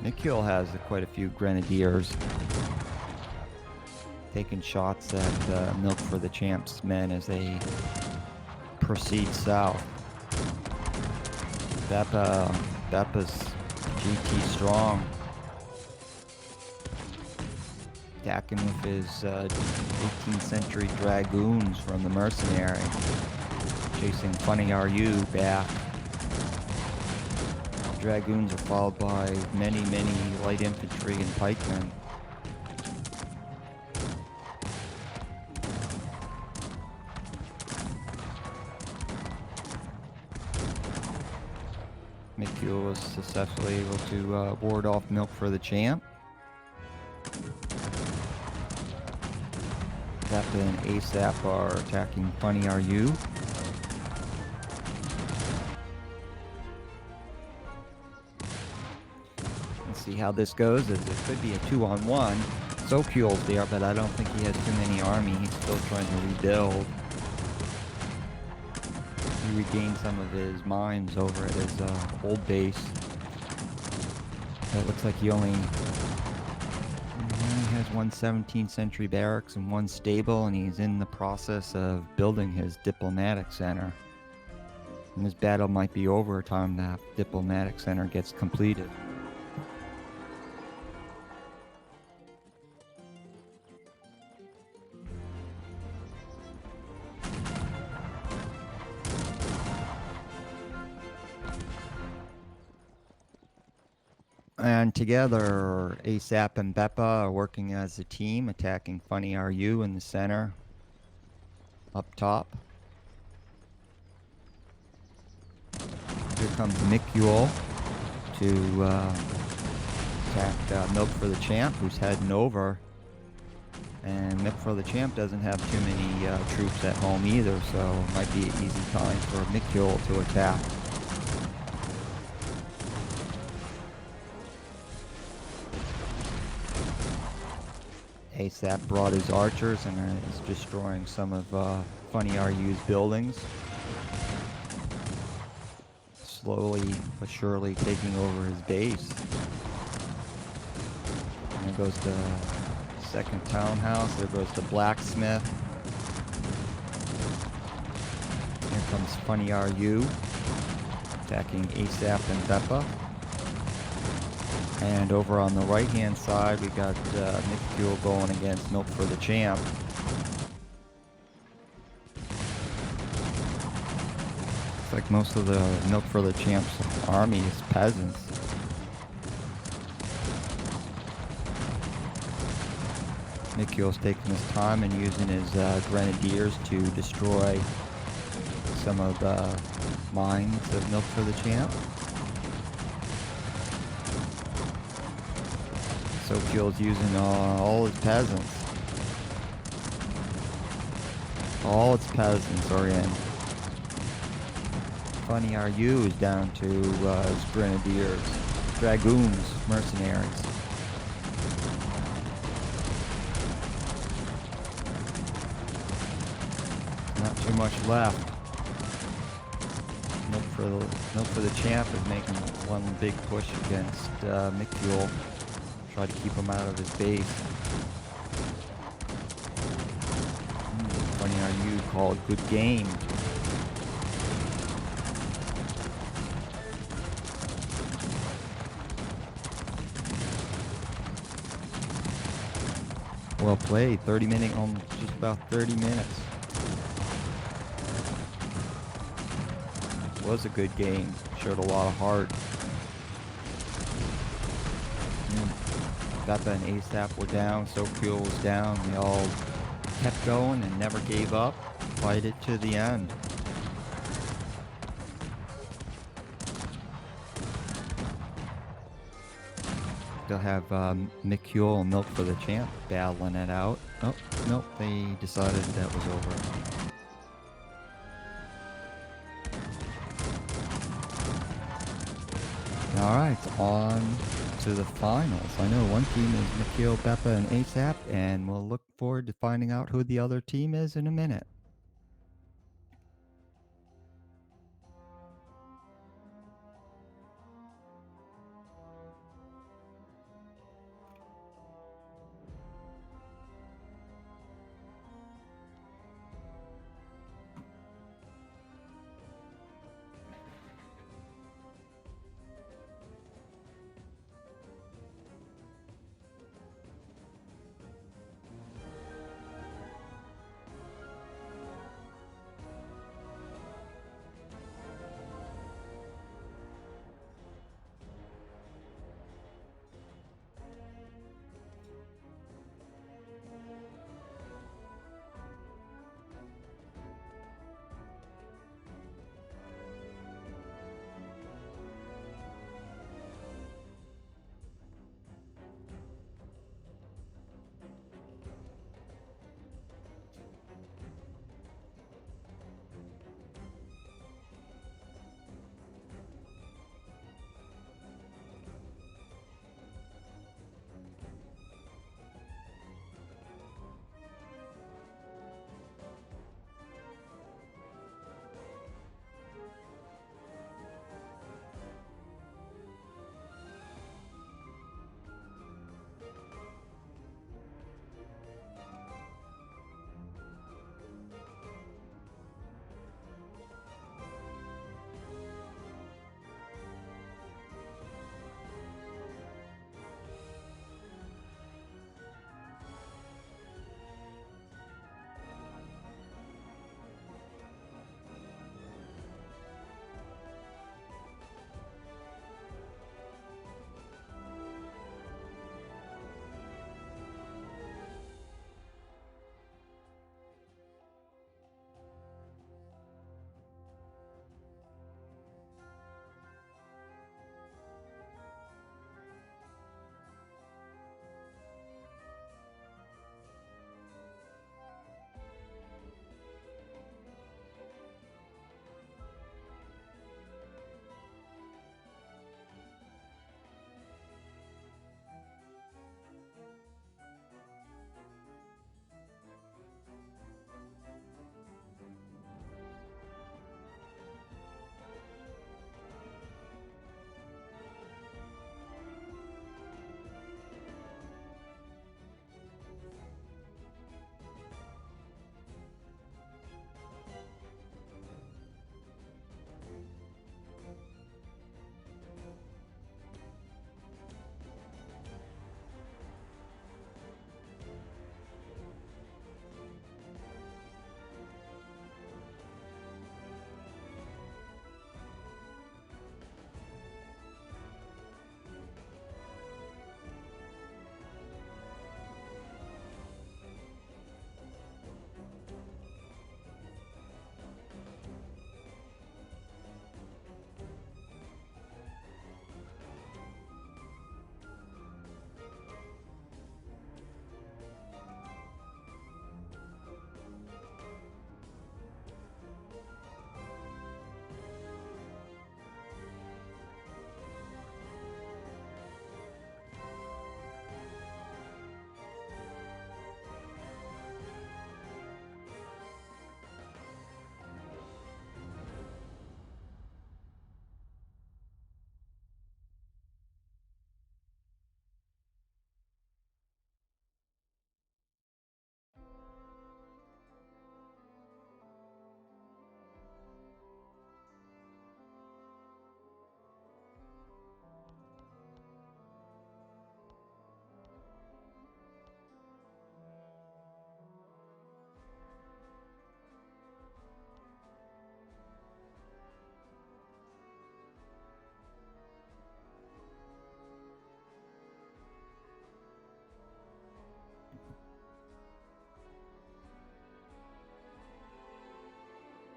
McCule has quite a few grenadiers taking shots at Milk for the Champ's men as they proceed south. Beppa's GT strong. Attacking with his 18th century dragoons from the mercenary. Chasing Funny RU back. Dragoons are followed by many light infantry and pikemen. Mikul was successfully able to ward off Milk for the Champ. Captain and ASAP are attacking Funny Are You. Let's see how this goes, as it could be a 2-on-1. Sokul's there, but I don't think he has too many army. He's still trying to rebuild. He regained some of his mines over at his old base. It looks like he only has one 17th century barracks and one stable, and he's in the process of building his diplomatic center. And this battle might be over by the time that diplomatic center gets completed. And together, ASAP and Beppa are working as a team, attacking Funny Are You in the center, up top. Here comes Mikul to attack Milk for the Champ, who's heading over. And Milk for the Champ doesn't have too many troops at home either, so it might be an easy time for Mikul to attack. ASAP brought his archers and is destroying some of Funny Are You's buildings. Slowly but surely taking over his base. And there goes the second townhouse. There goes the blacksmith. Here comes Funny Are You, attacking ASAP and Beppa. And over on the right-hand side, we got Mikul going against Milk for the Champ. Looks like most of the Milk for the Champ's army is peasants. Mikul's taking his time and using his grenadiers to destroy some of the mines of Milk for the Champ. Sokul's using all his peasants. All its peasants are in. Funny Are You is down to his grenadiers, dragoons, mercenaries. Not too much left. Milk for the Champ is making one big push against Mikul. Try to keep him out of his base. Funny Are You called good game. Well played. 30 minutes, just about 30 minutes. Was a good game. Showed a lot of heart. Beppa and ASAP were down, Sokul was down. They all kept going and never gave up. Fight it to the end. They'll have Mikul and Milk for the Champ battling it out. Oh, nope, they decided that was over. Alright, on to the finals. I know one team is Mikul, Beppa, and ASAP, and we'll look forward to finding out who the other team is in a minute.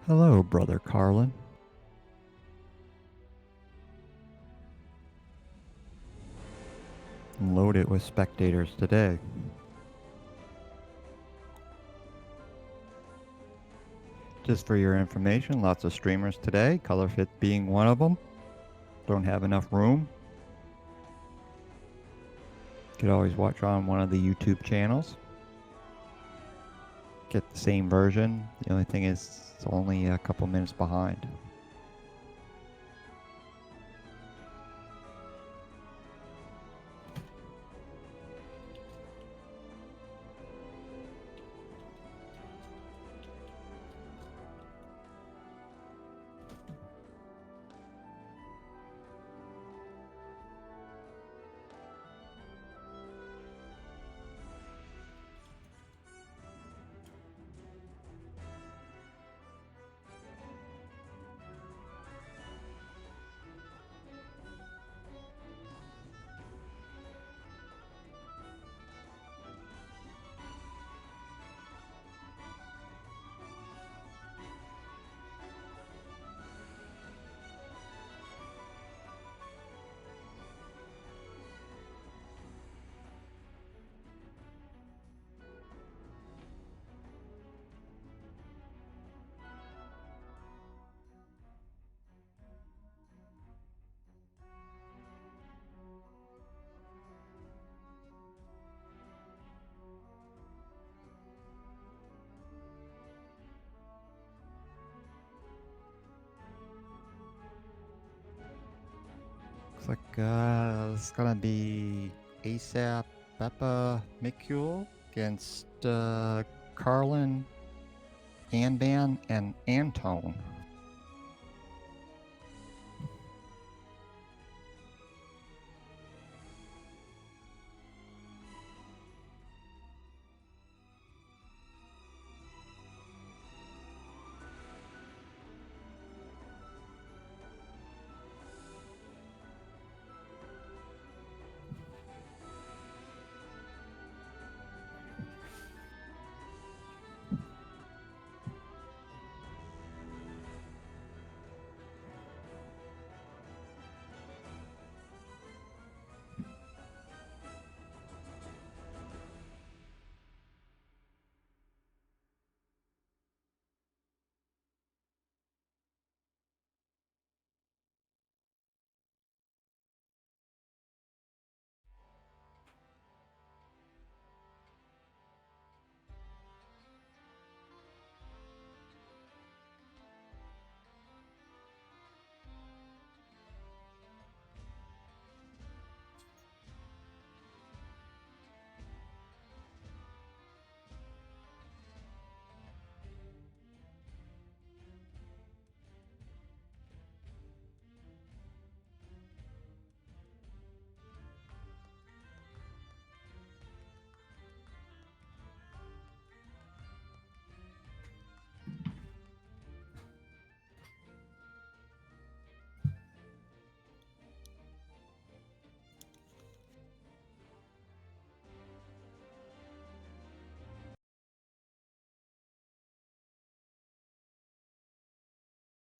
Hello, Brother Carlin. Load it with spectators today. Just for your information, lots of streamers today, ColorFit being one of them. Don't have enough room. Could always watch on one of the YouTube channels. Get the same version. The only thing is it's only a couple minutes behind. Looks like it's gonna be ASAP, Beppa, Mikul against Carlin, Anban, and Antone.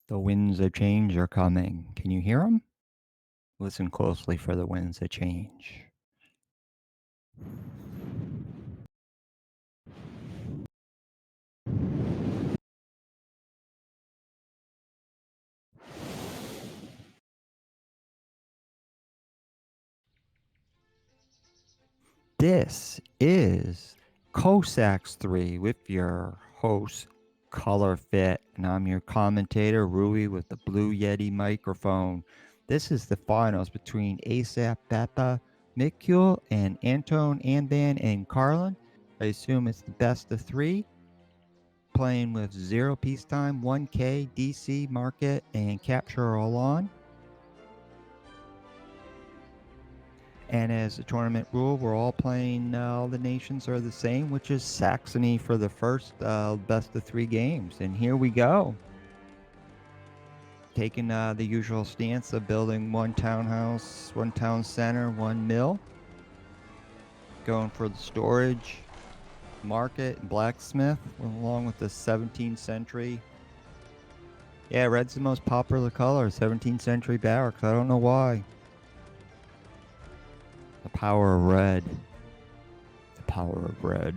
The winds of change are coming. Can you hear them? Listen closely for the winds of change. This is Cossacks 3 with your host, Color Fit, and I'm your commentator, Rui, with the Blue Yeti microphone. This is the finals between ASAP Beppa, Mikul, and Antone, Anban, and Carlin. I assume it's the best of three, playing with 0 peacetime, 1K, DC, market, and capture all on. And as a tournament rule, we're all playing, all the nations are the same, which is Saxony for the first best of 3 games. And here we go. Taking the usual stance of building one townhouse, one town center, one mill. Going for the storage, market, and blacksmith, along with the 17th century Yeah, red's the most popular color. 17th century barracks. I don't know why. The power of red. The power of red.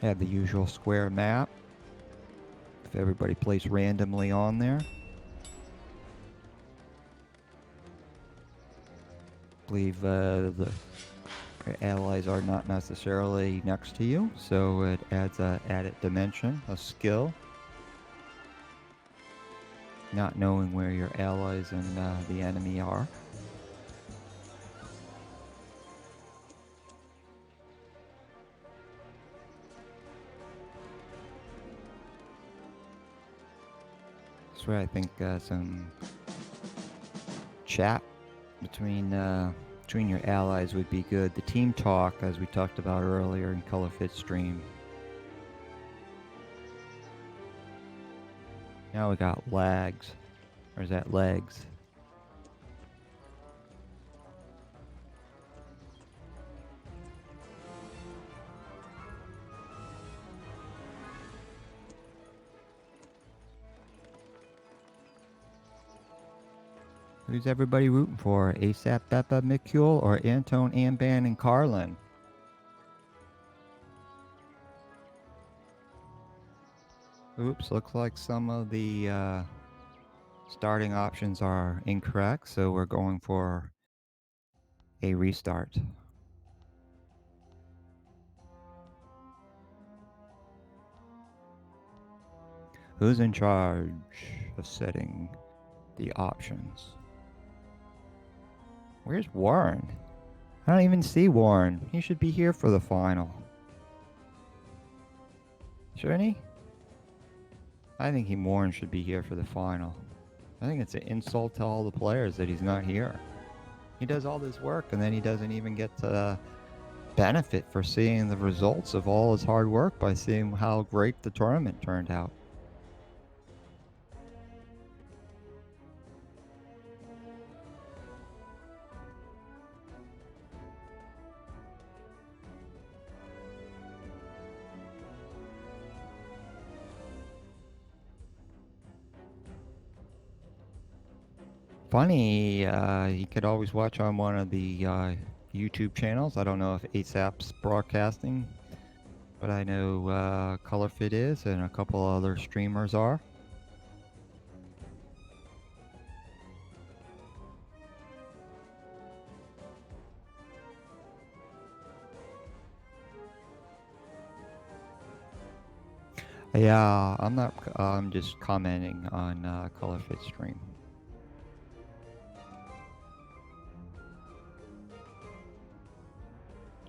Have the usual square map. If everybody placed randomly on there. Believe the allies are not necessarily next to you, so it adds a added dimension, a skill. Not knowing where your allies and the enemy are. That's where I think some chat between your allies would be good. The team talk, as we talked about earlier in Color Fit stream. Now we got lags. Or is that legs? Who's everybody rooting for? ASAP, Beppa, Mikule, or Antone, Amban, and Carlin? Oops, looks like some of the starting options are incorrect, so we're going for a restart. Who's in charge of setting the options? Where's Warren? I don't even see Warren. He should be here for the final. Shouldn't he? I think Warren should be here for the final. I think it's an insult to all the players that he's not here. He does all this work and then he doesn't even get to benefit for seeing the results of all his hard work by seeing how great the tournament turned out. Funny, you could always watch on one of the YouTube channels. I don't know if ASAP's broadcasting, but I know ColorFit is and a couple other streamers are. Yeah, I'm not. I'm just commenting on ColorFit stream.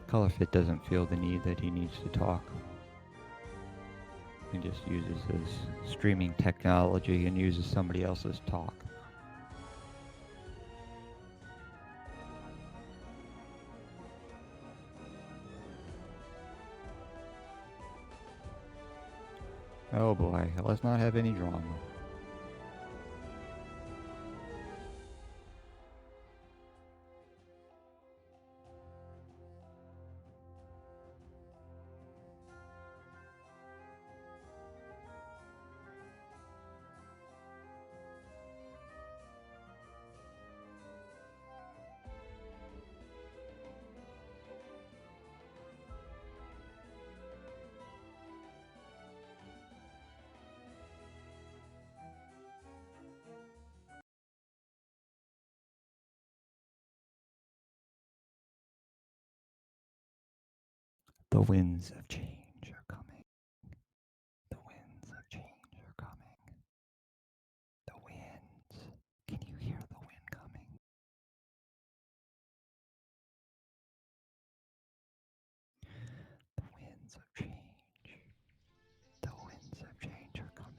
ColorFit doesn't feel the need that he needs to talk. He just uses his streaming technology and uses somebody else's talk. Oh boy, let's not have any drama. The winds of change are coming. The winds of change are coming. The winds. Can you hear the wind coming? The winds of change. The winds of change are coming.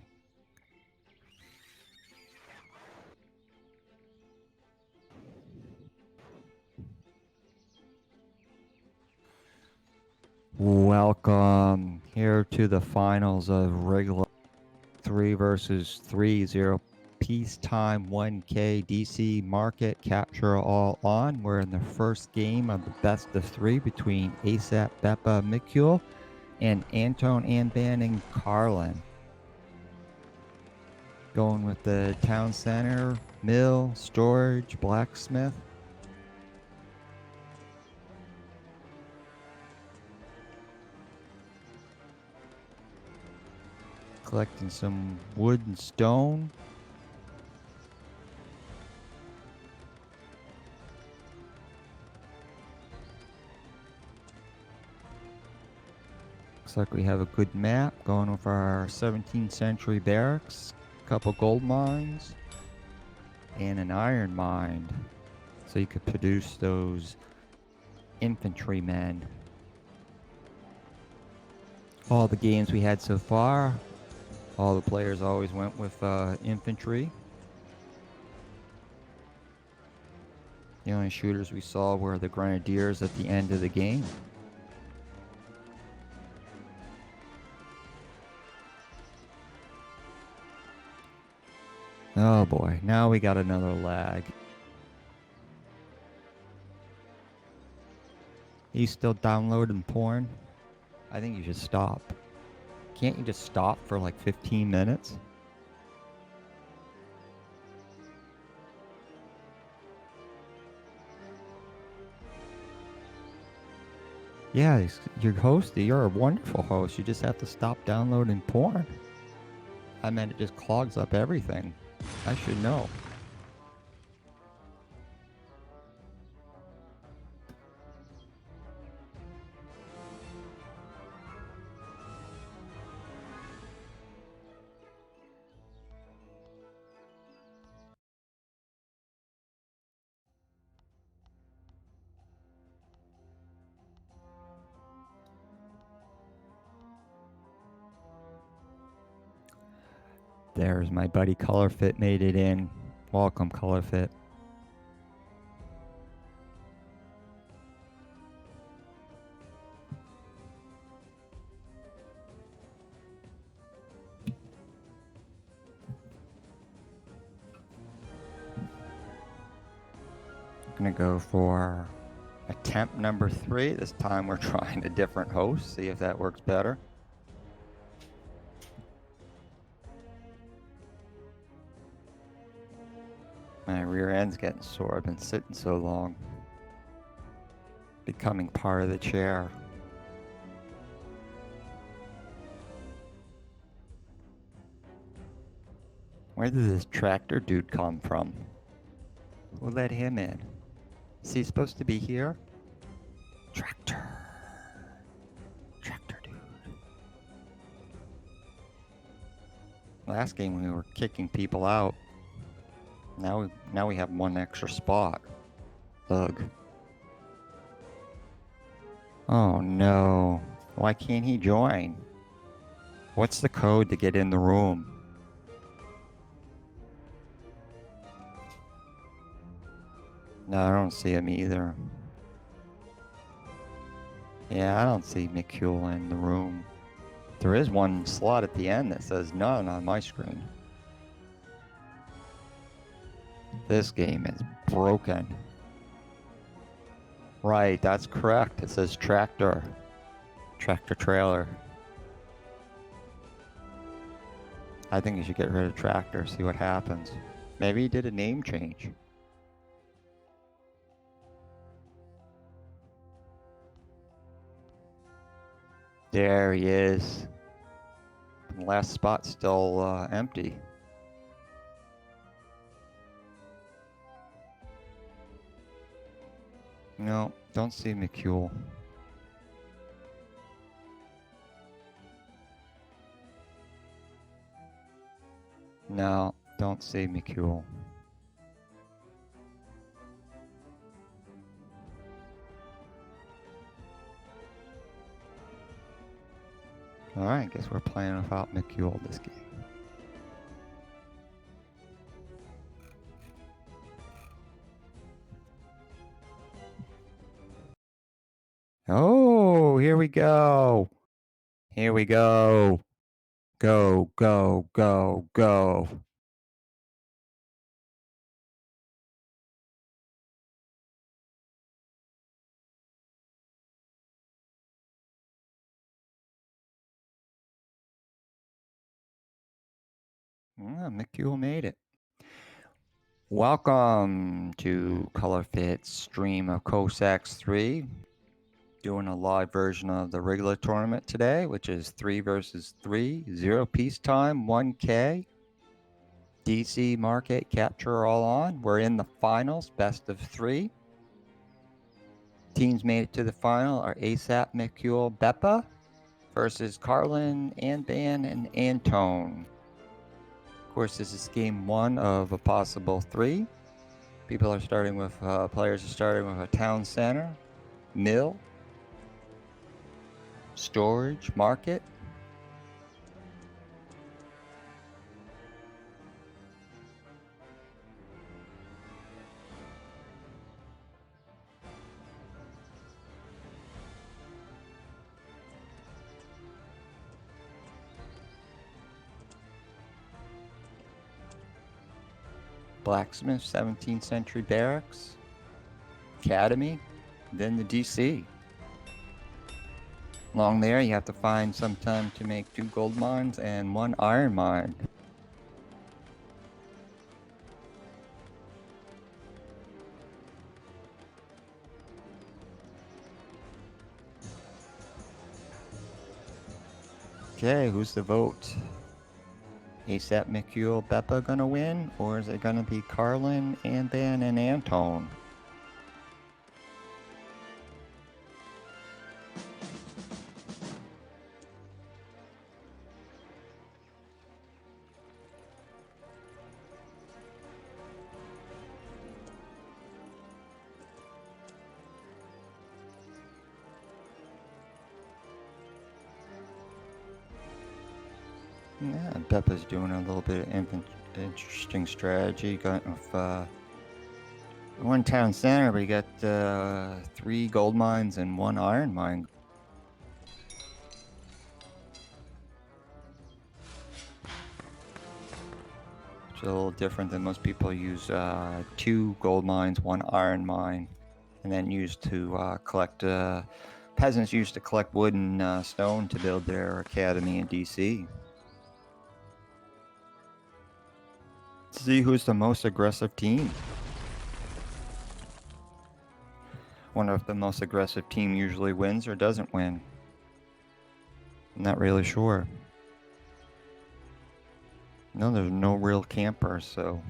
Welcome here to the finals of RLIGA 3 versus 3 0 Peacetime 1K DC market capture all on. We're in the first game of the best of 3 between ASAP Beppa Mikul and Anton Anban and Carlin. Going with the town center, mill, storage, blacksmith. Collecting some wood and stone. Looks like we have a good map going with our 17th century barracks, a couple gold mines, and an iron mine. So you could produce those infantrymen. All the games we had so far, all the players always went with infantry. The only shooters we saw were the grenadiers at the end of the game. Oh boy, now we got another lag. He's still downloading porn? I think you should stop. Can't you just stop for like 15 minutes? Yeah, you're hosting. You're a wonderful host. You just have to stop downloading porn. I meant it just clogs up everything. I should know. There's my buddy Colorfit made it in. Welcome, Colorfit. Gonna go for attempt number 3. This time we're trying a different host, see if that works better. My rear end's getting sore. I've been sitting so long. Becoming part of the chair. Where did this tractor dude come from? Who let him in? Is he supposed to be here? Tractor. Tractor dude. Last game we were kicking people out. Now we have one extra spot. Ugh. Oh no. Why can't he join? What's the code to get in the room? No, I don't see him either. Yeah, I don't see Mikul in the room. There is one slot at the end that says none on my screen. This game is broken. Right, that's correct. It says tractor. Tractor trailer. I think you should get rid of tractor, see what happens. Maybe he did a name change. There he is. The last spot's still empty. No, don't see Mikul. No, don't see Mikul. Alright, guess we're playing without Mikul this game. Oh, here we go. Here we go. Go, go, go, go. Mikul made it. Welcome to Color Fit's stream of Cossacks 3. Doing a live version of the regular tournament today, which is 3 versus 3, 0 peacetime, 1K. DC market capture all on. We're in the finals, best of 3. Teams made it to the final are ASAP, Mikul, Beppa versus Carlin, Anban, and Antone. Of course, this is game 1 of a possible 3. People are starting with, players are starting with a town center, mill, storage, market. Blacksmith, 17th century barracks, academy, then the DC. Along there, you have to find some time to make 2 gold mines and 1 iron mine. Okay, who's the vote? ASAP, Mikul, Beppa gonna win, or is it gonna be Carlin, Anban, and Antone? Yeah, Beppa's doing a little bit of interesting strategy. Got with 1 town center, but you got 3 gold mines and 1 iron mine. It's a little different than most people use 2 gold mines, 1 iron mine, and then use to collect. Peasants used to collect wood and stone to build their academy in DC. See who's the most aggressive team. Wonder if the most aggressive team usually wins or doesn't win. I'm not really sure. No, there's no real campers, so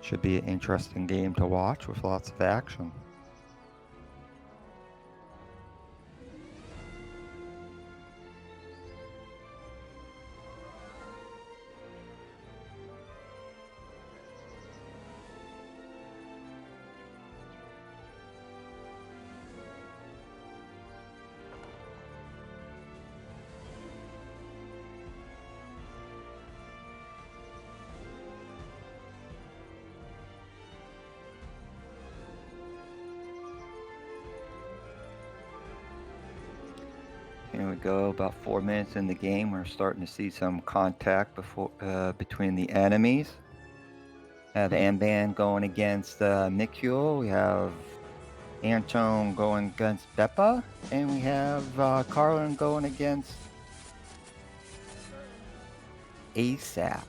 should be an interesting game to watch with lots of action. Here we go, about 4 minutes in the game. We're starting to see some contact between the enemies. Have Anban going against Mikul. We have Antone going against Beppa. And we have Carlin going against ASAP.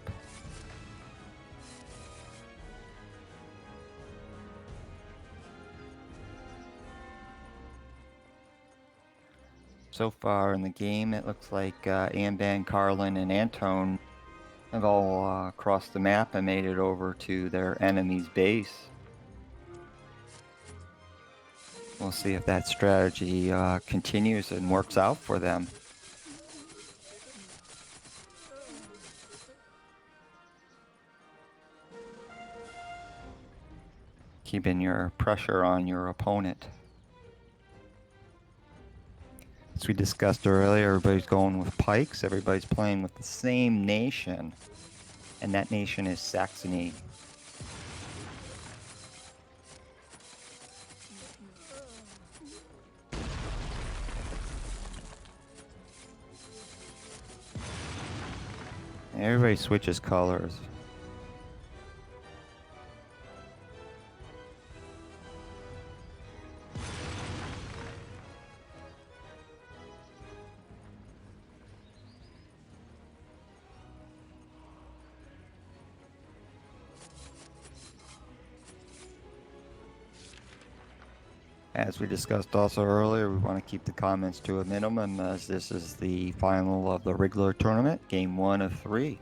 So far in the game, it looks like Anban, Carlin, and Antone have all crossed the map and made it over to their enemy's base. We'll see if that strategy continues and works out for them. Keeping your pressure on your opponent. As we discussed earlier, everybody's going with pikes. Everybody's playing with the same nation, and that nation is Saxony. Everybody switches colors. As we discussed also earlier, we want to keep the comments to a minimum as this is the final of the regular tournament, game 1 of 3.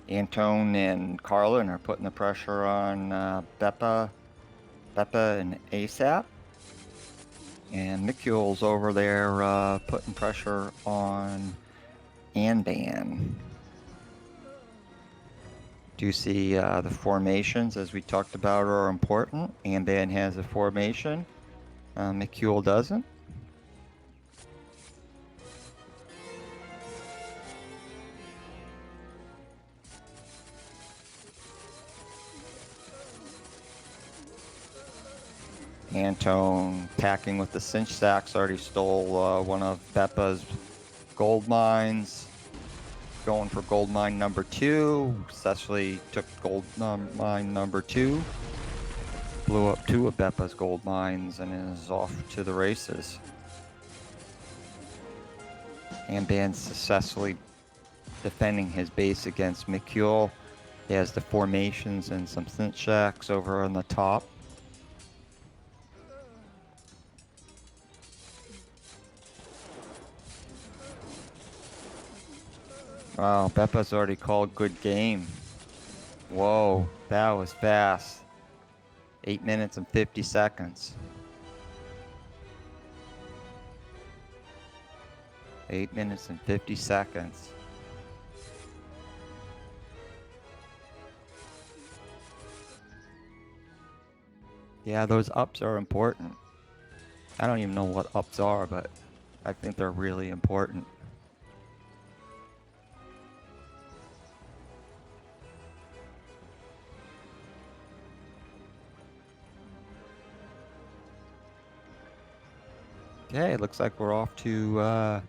Antone and Carlin are putting the pressure on Beppa and ASAP. And Mikul's over there putting pressure on Anban. Do you see the formations, as we talked about, are important? Anban has a formation. Mikul doesn't. Antone packing with the cinch sacks, already stole one of Beppa's gold mines. Going for gold mine number 2. Successfully took gold mine number 2. Blew up 2 of Beppa's gold mines and is off to the races. Anban successfully defending his base against Mikul. He has the formations and some cinch shacks over on the top. Wow, Beppa's already called good game. Whoa, that was fast. 8 minutes and 50 seconds. 8 minutes and 50 seconds. Yeah, those ups are important. I don't even know what ups are, but I think they're really important. Okay, it looks like we're off to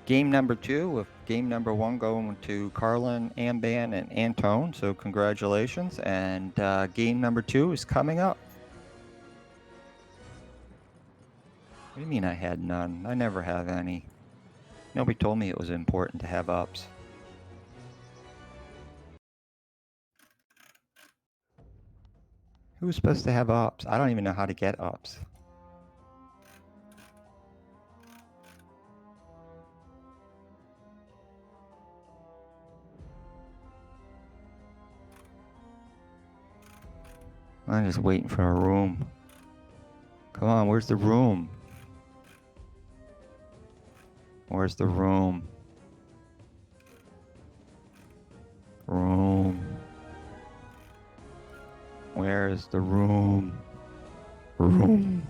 game number 2, with game number 1 going to Carlin, Anban, and Antone. So congratulations, and game number 2 is coming up. What do you mean I had none? I never have any. Nobody told me it was important to have ups. Who's supposed to have ups? I don't even know how to get ups. I'm just waiting for a room. Come on, where's the room? Where's the room? Room. Where's the room? Room.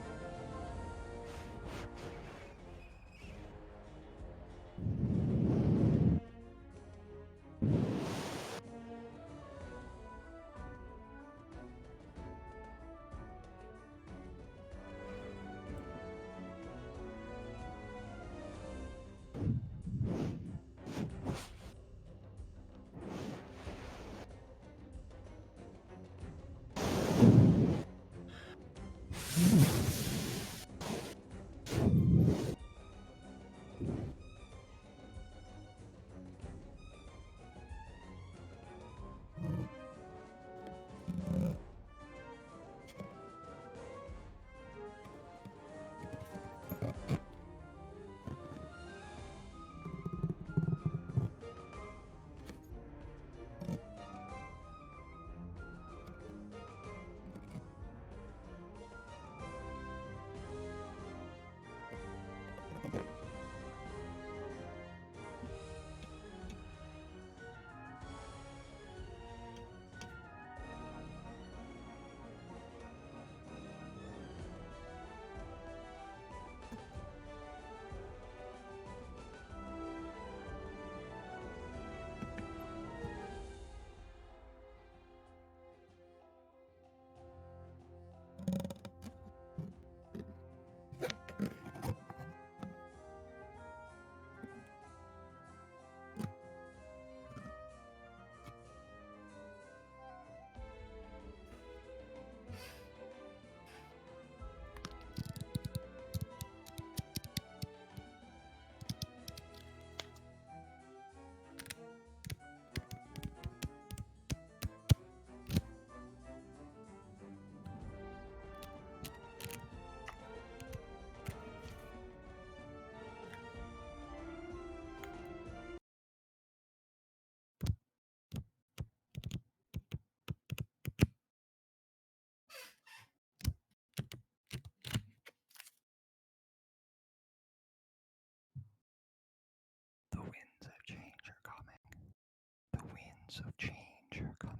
winds of change are coming.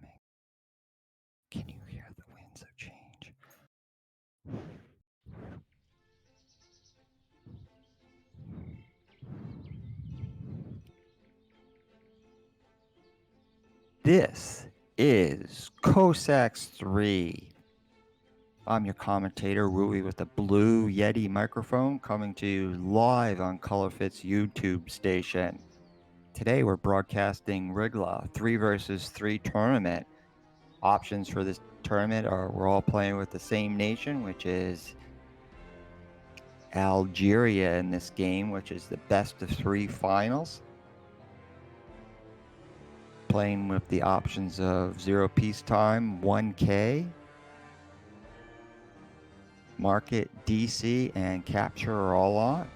Can you hear the winds of change? This is Cossacks 3. I'm your commentator, Rui, with a blue Yeti microphone, coming to you live on ColorFit's YouTube station. Today we're broadcasting RLIGA 3 versus 3 tournament. Options for this tournament are we're all playing with the same nation, which is Algeria in this game, which is the best of 3 finals. Playing with the options of 0 peacetime, 1K, market, DC, and capture are all on.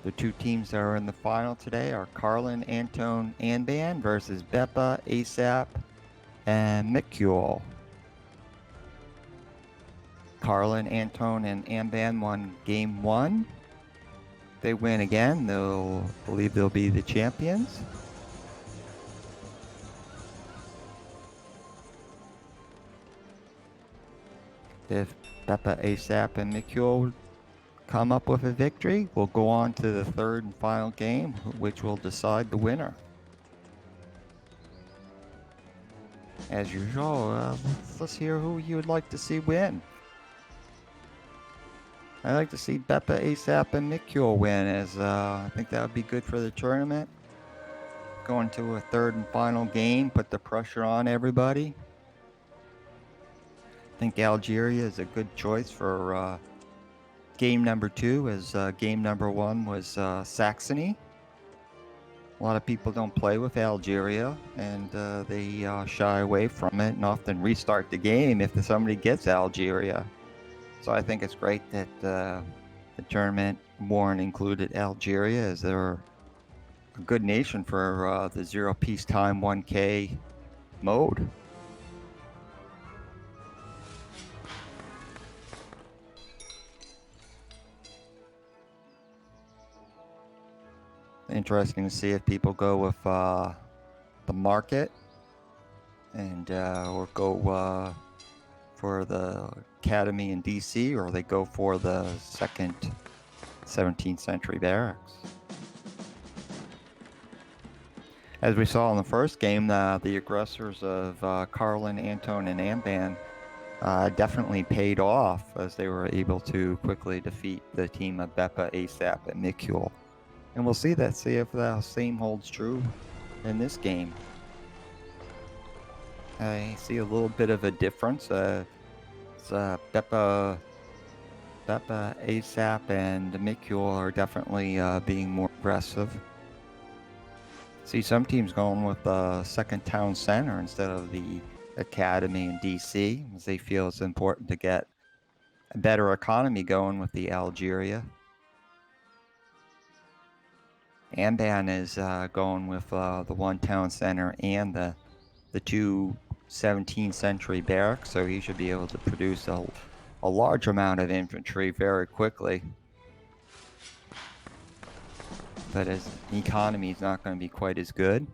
The 2 teams that are in the final today are Carlin, Antone, Anban versus Beppa, ASAP, and Mikule. Carlin, Antone, and Anban won game 1. If they win again, they'll believe they'll be the champions. If Beppa, ASAP, and Mikule come up with a victory, we'll go on to the 3rd and final game, which will decide the winner. As usual, let's hear who you would like to see win. I'd like to see Beppa, ASAP, and Mikule win, as I think that would be good for the tournament. Going to a 3rd and final game, put the pressure on everybody. I think Algeria is a good choice for game number 2, as game number 1 was Saxony. A lot of people don't play with Algeria, and they shy away from it and often restart the game if somebody gets Algeria. So I think it's great that the tournament warrant included Algeria, as they're a good nation for the 0 peacetime 1K mode. Interesting to see if people go with the market and or go for the academy in DC, or they go for the second 17th century barracks. As we saw in the first game, the aggressors of Carlin, Antone, and Anban definitely paid off, as they were able to quickly defeat the team of Beppa, ASAP, and Mikule. And we'll see if the same holds true in this game. I see a little bit of a difference. Beppa, ASAP, and Mikule are definitely being more aggressive. See some teams going with the second town center instead of the academy in DC, as they feel it's important to get a better economy going with the Algeria. Anban is going with the 1 town center and the 2 17th century barracks, so he should be able to produce a large amount of infantry very quickly. But his economy is not going to be quite as good.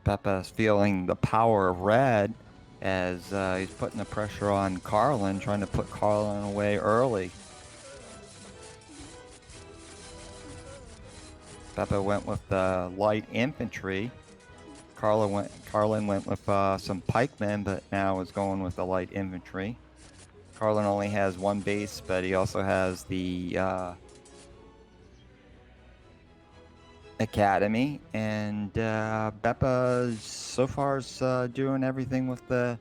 Beppa's feeling the power of red, as he's putting the pressure on Carlin, trying to put Carlin away early. Beppa went with the light infantry. Carlin went with some pikemen, but now is going with the light infantry. Carlin only has 1 base, but he also has the academy, and Beppa so far is doing everything with the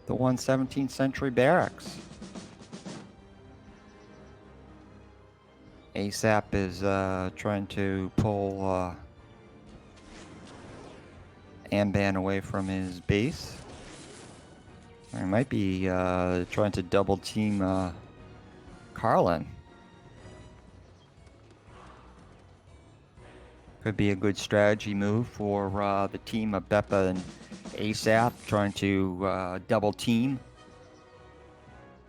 1 17th century barracks. ASAP is trying to pull Anban away from his base. He might be trying to double team Carlin. Could be a good strategy move for the team of Beppa and ASAP, trying to double team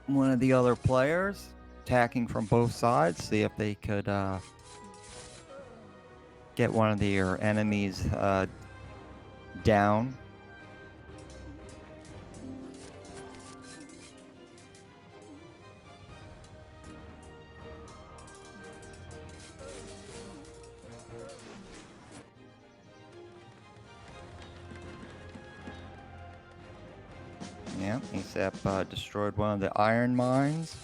one of the other players, attacking from both sides, see if they could get one of their enemies down. Yeah, ASAP destroyed one of the iron mines.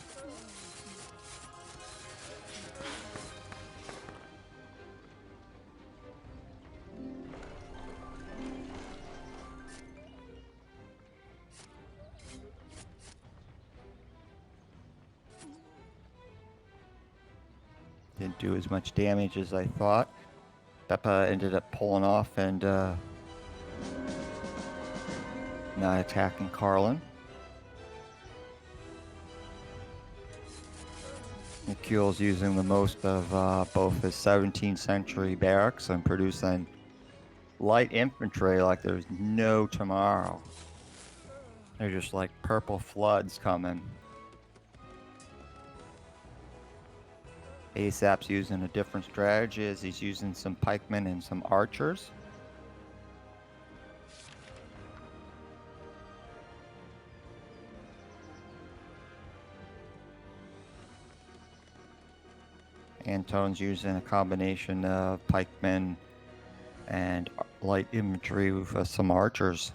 Didn't do as much damage as I thought. Peppa ended up pulling off and not attacking Carlin. McCule's using the most of both his 17th century barracks and producing light infantry like there's no tomorrow. They're just like purple floods coming. ASAP's using a different strategy as he's using some pikemen and some archers. Anton's using a combination of pikemen and light infantry with some archers.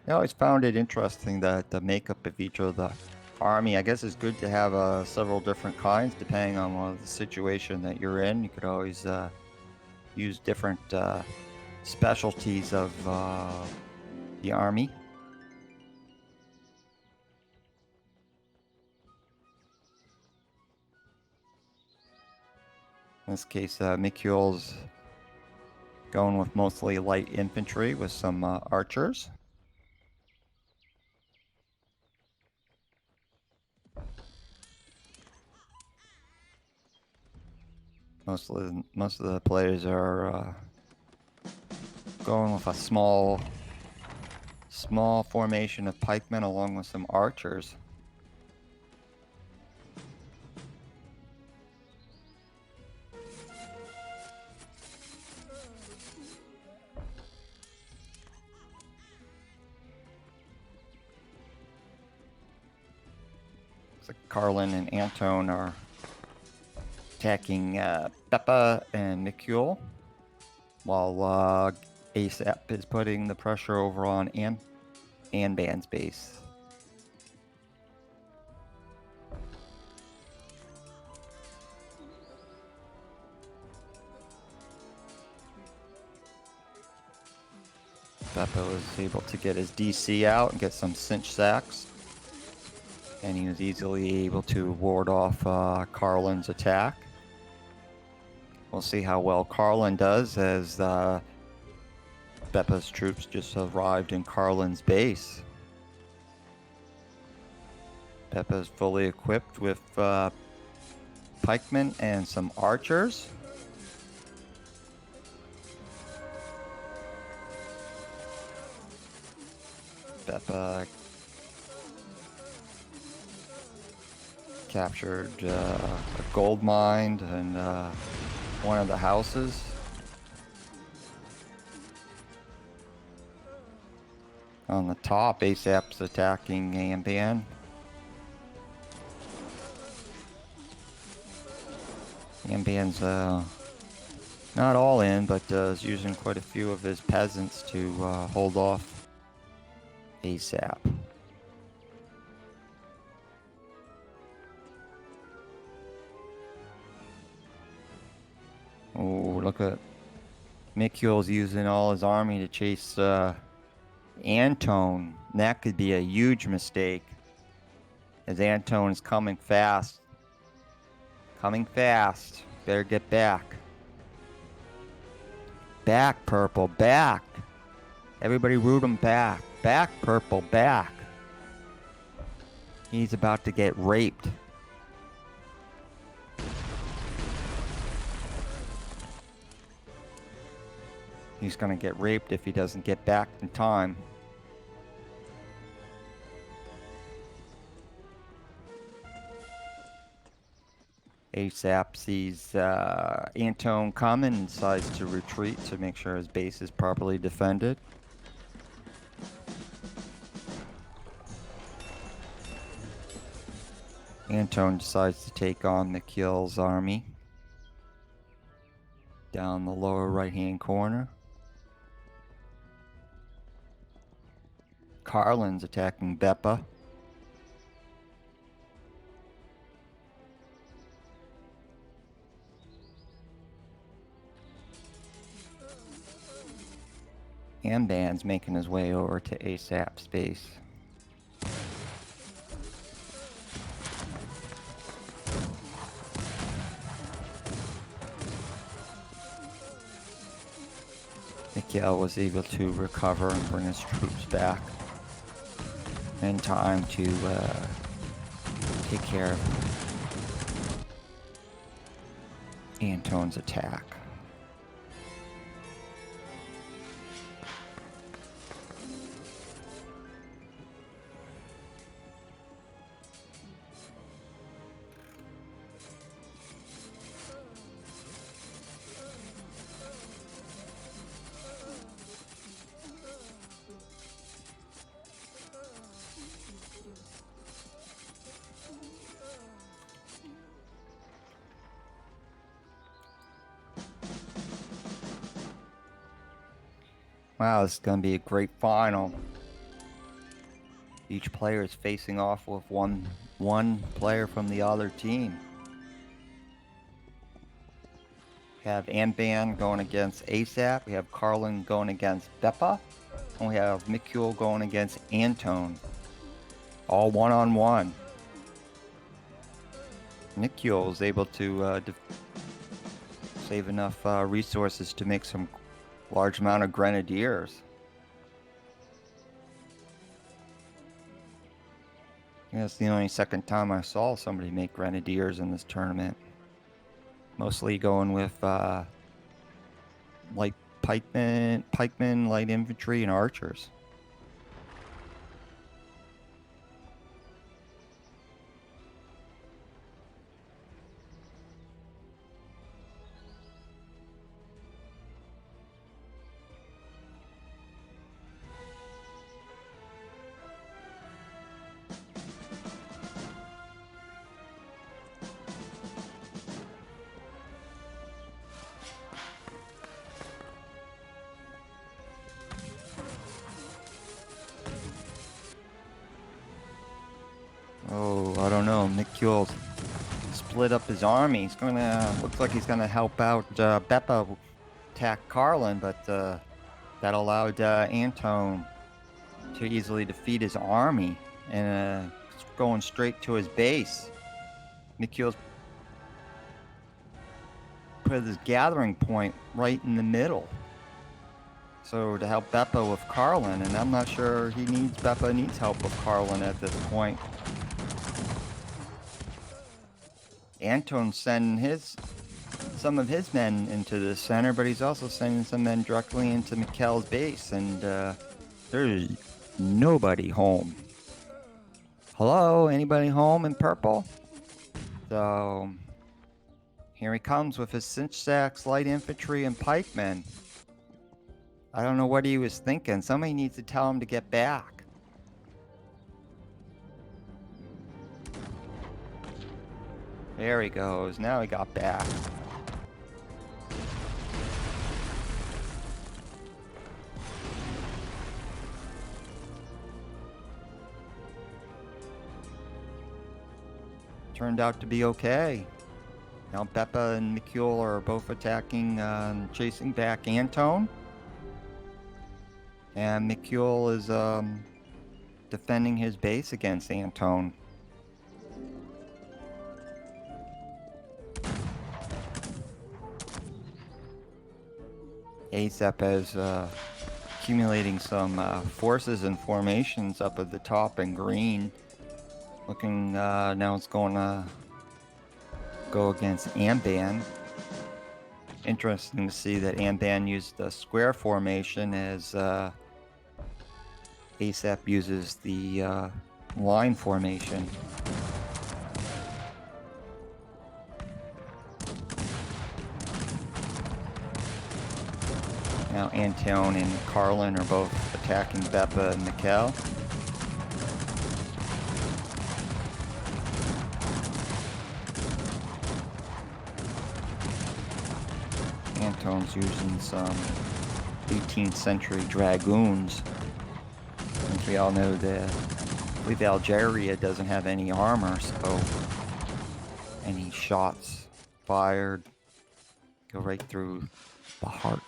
I always found it interesting that the makeup of each of the army, I guess it's good to have several different kinds depending on the situation that you're in. You could always use different specialties of the army. In this case, Mikul's going with mostly light infantry with some archers. Most of the players are going with a small formation of pikemen along with some archers. So Carlin and Anton are attacking Peppa and Mikule, while ASAP is putting the pressure over on Anban's base. Peppa was able to get his DC out and get some cinch sacks, and he was easily able to ward off Carlin's attack. We'll see how well Carlin does as Peppa's troops just arrived in Carlin's base. Peppa is fully equipped with pikemen and some archers. Peppa captured a gold mine and one of the houses. On the top, ASAP's attacking Amban. Amban's not all in, but is using quite a few of his peasants to hold off ASAP. Oh, look at Mikul's using all his army to chase Anton. That could be a huge mistake, as Anton is coming fast. Coming fast. Better get back. Back, Purple, back. Everybody root him back. Back, Purple, back. He's about to get raped. He's going to get raped if he doesn't get back in time. ASAP sees Antone coming and decides to retreat to make sure his base is properly defended. Antone decides to take on Mikhail's army down the lower right-hand corner. Carlin's attacking Beppa. Amban's making his way over to ASAP's base. Mikhail was able to recover and bring his troops back in time to take care of Antone's attack. Wow, this is going to be a great final. Each player is facing off with one player from the other team. We have Amban going against ASAP. We have Carlin going against Beppa. And we have Mikhail going against Antone. All one-on-one. Mikhail was able to save enough resources to make some large amount of grenadiers. Yeah, it's the only second time I saw somebody make grenadiers in this tournament. Mostly going with light pikemen, light infantry, and archers. Oh, I don't know. Mikhail split up his army. He's gonna, looks like he's gonna help out Beppa attack Carlin, but that allowed Antone to easily defeat his army and going straight to his base. Mikhail's put his gathering point right in the middle. So to help Beppa with Carlin, and I'm not sure Beppa needs help with Carlin at this point. Antone's sending some of his men into the center, but he's also sending some men directly into Mikhail's base, and there's nobody home. Hello, anybody home in purple? So here he comes with his Cossacks, light infantry, and pikemen. I don't know what he was thinking. Somebody needs to tell him to get back. There he goes. Now he got back. Turned out to be okay. Now Beppa and Mikhail are both attacking and chasing back Antone. And Mikhail is defending his base against Antone. ASAP is accumulating some forces and formations up at the top in green. Looking, now it's going to go against Amban. Interesting to see that Amban used the square formation as ASAP uses the line formation. Now Anton and Carlin are both attacking Beppa and Mikkel. Anton's using some 18th century dragoons. Since we all know that I believe Algeria doesn't have any armor, so any shots fired go right through the heart.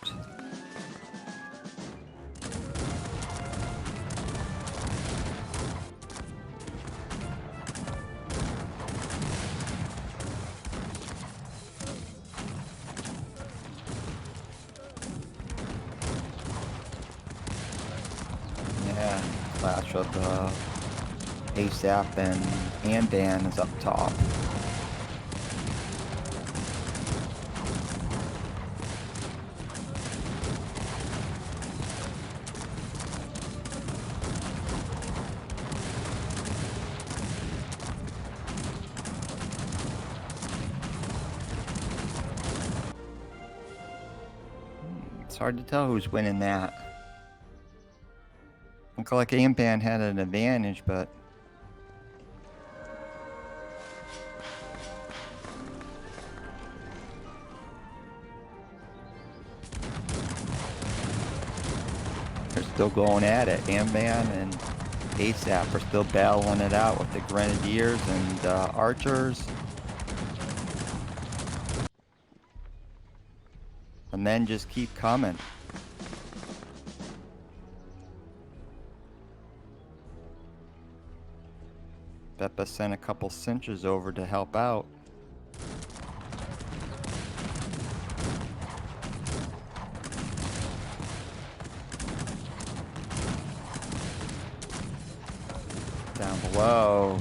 Yeah, clash of the ASAP and Anban is up top. It's hard to tell who's winning that. Looked like Amban had an advantage, but they're still going at it. Amban and ASAP are still battling it out with the Grenadiers and Archers. The men just keep coming. Beppa sent a couple cinches over to help out. Down below,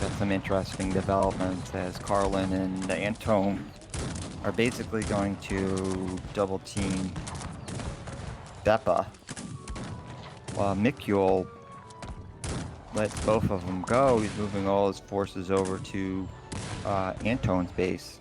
got some interesting developments as Carlin and Anton are basically going to double team Beppa, while Mikul lets both of them go. He's moving all his forces over to Anton's base.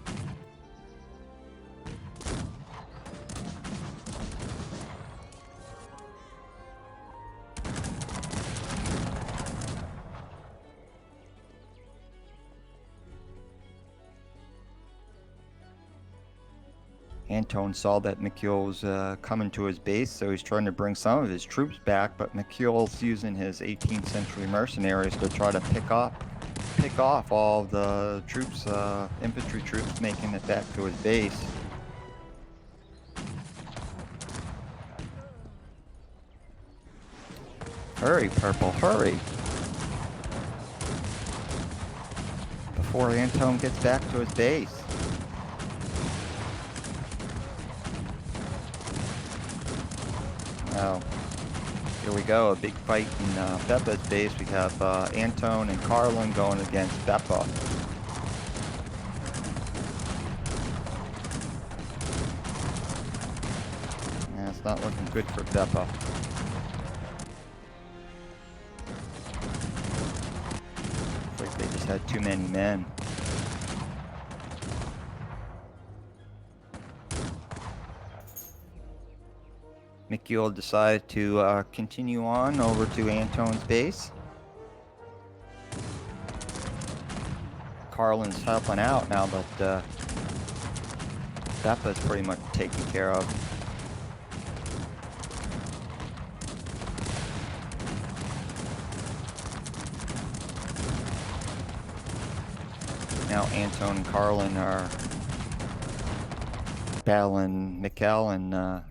Anton saw that Mikul was coming to his base, so he's trying to bring some of his troops back, but Mikul's using his 18th century mercenaries to try to pick off all the troops, infantry troops making it back to his base. Hurry, Purple, hurry! Before Anton gets back to his base. Oh, here we go, a big fight in Beppa's base. We have Anton and Carlin going against Beppa. Yeah, it's not looking good for Beppa. Looks like they just had too many men. Mikul decided to continue on over to Anton's base. Carlin's helping out now that Beppa's pretty much taken care of. Now Anton and Carlin are battling Mikkel and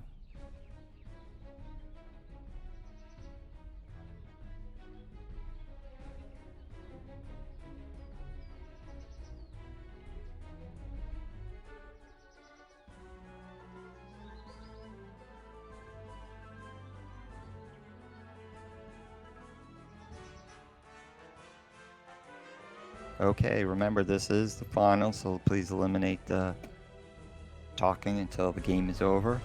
okay, remember this is the final, so please eliminate the talking until the game is over.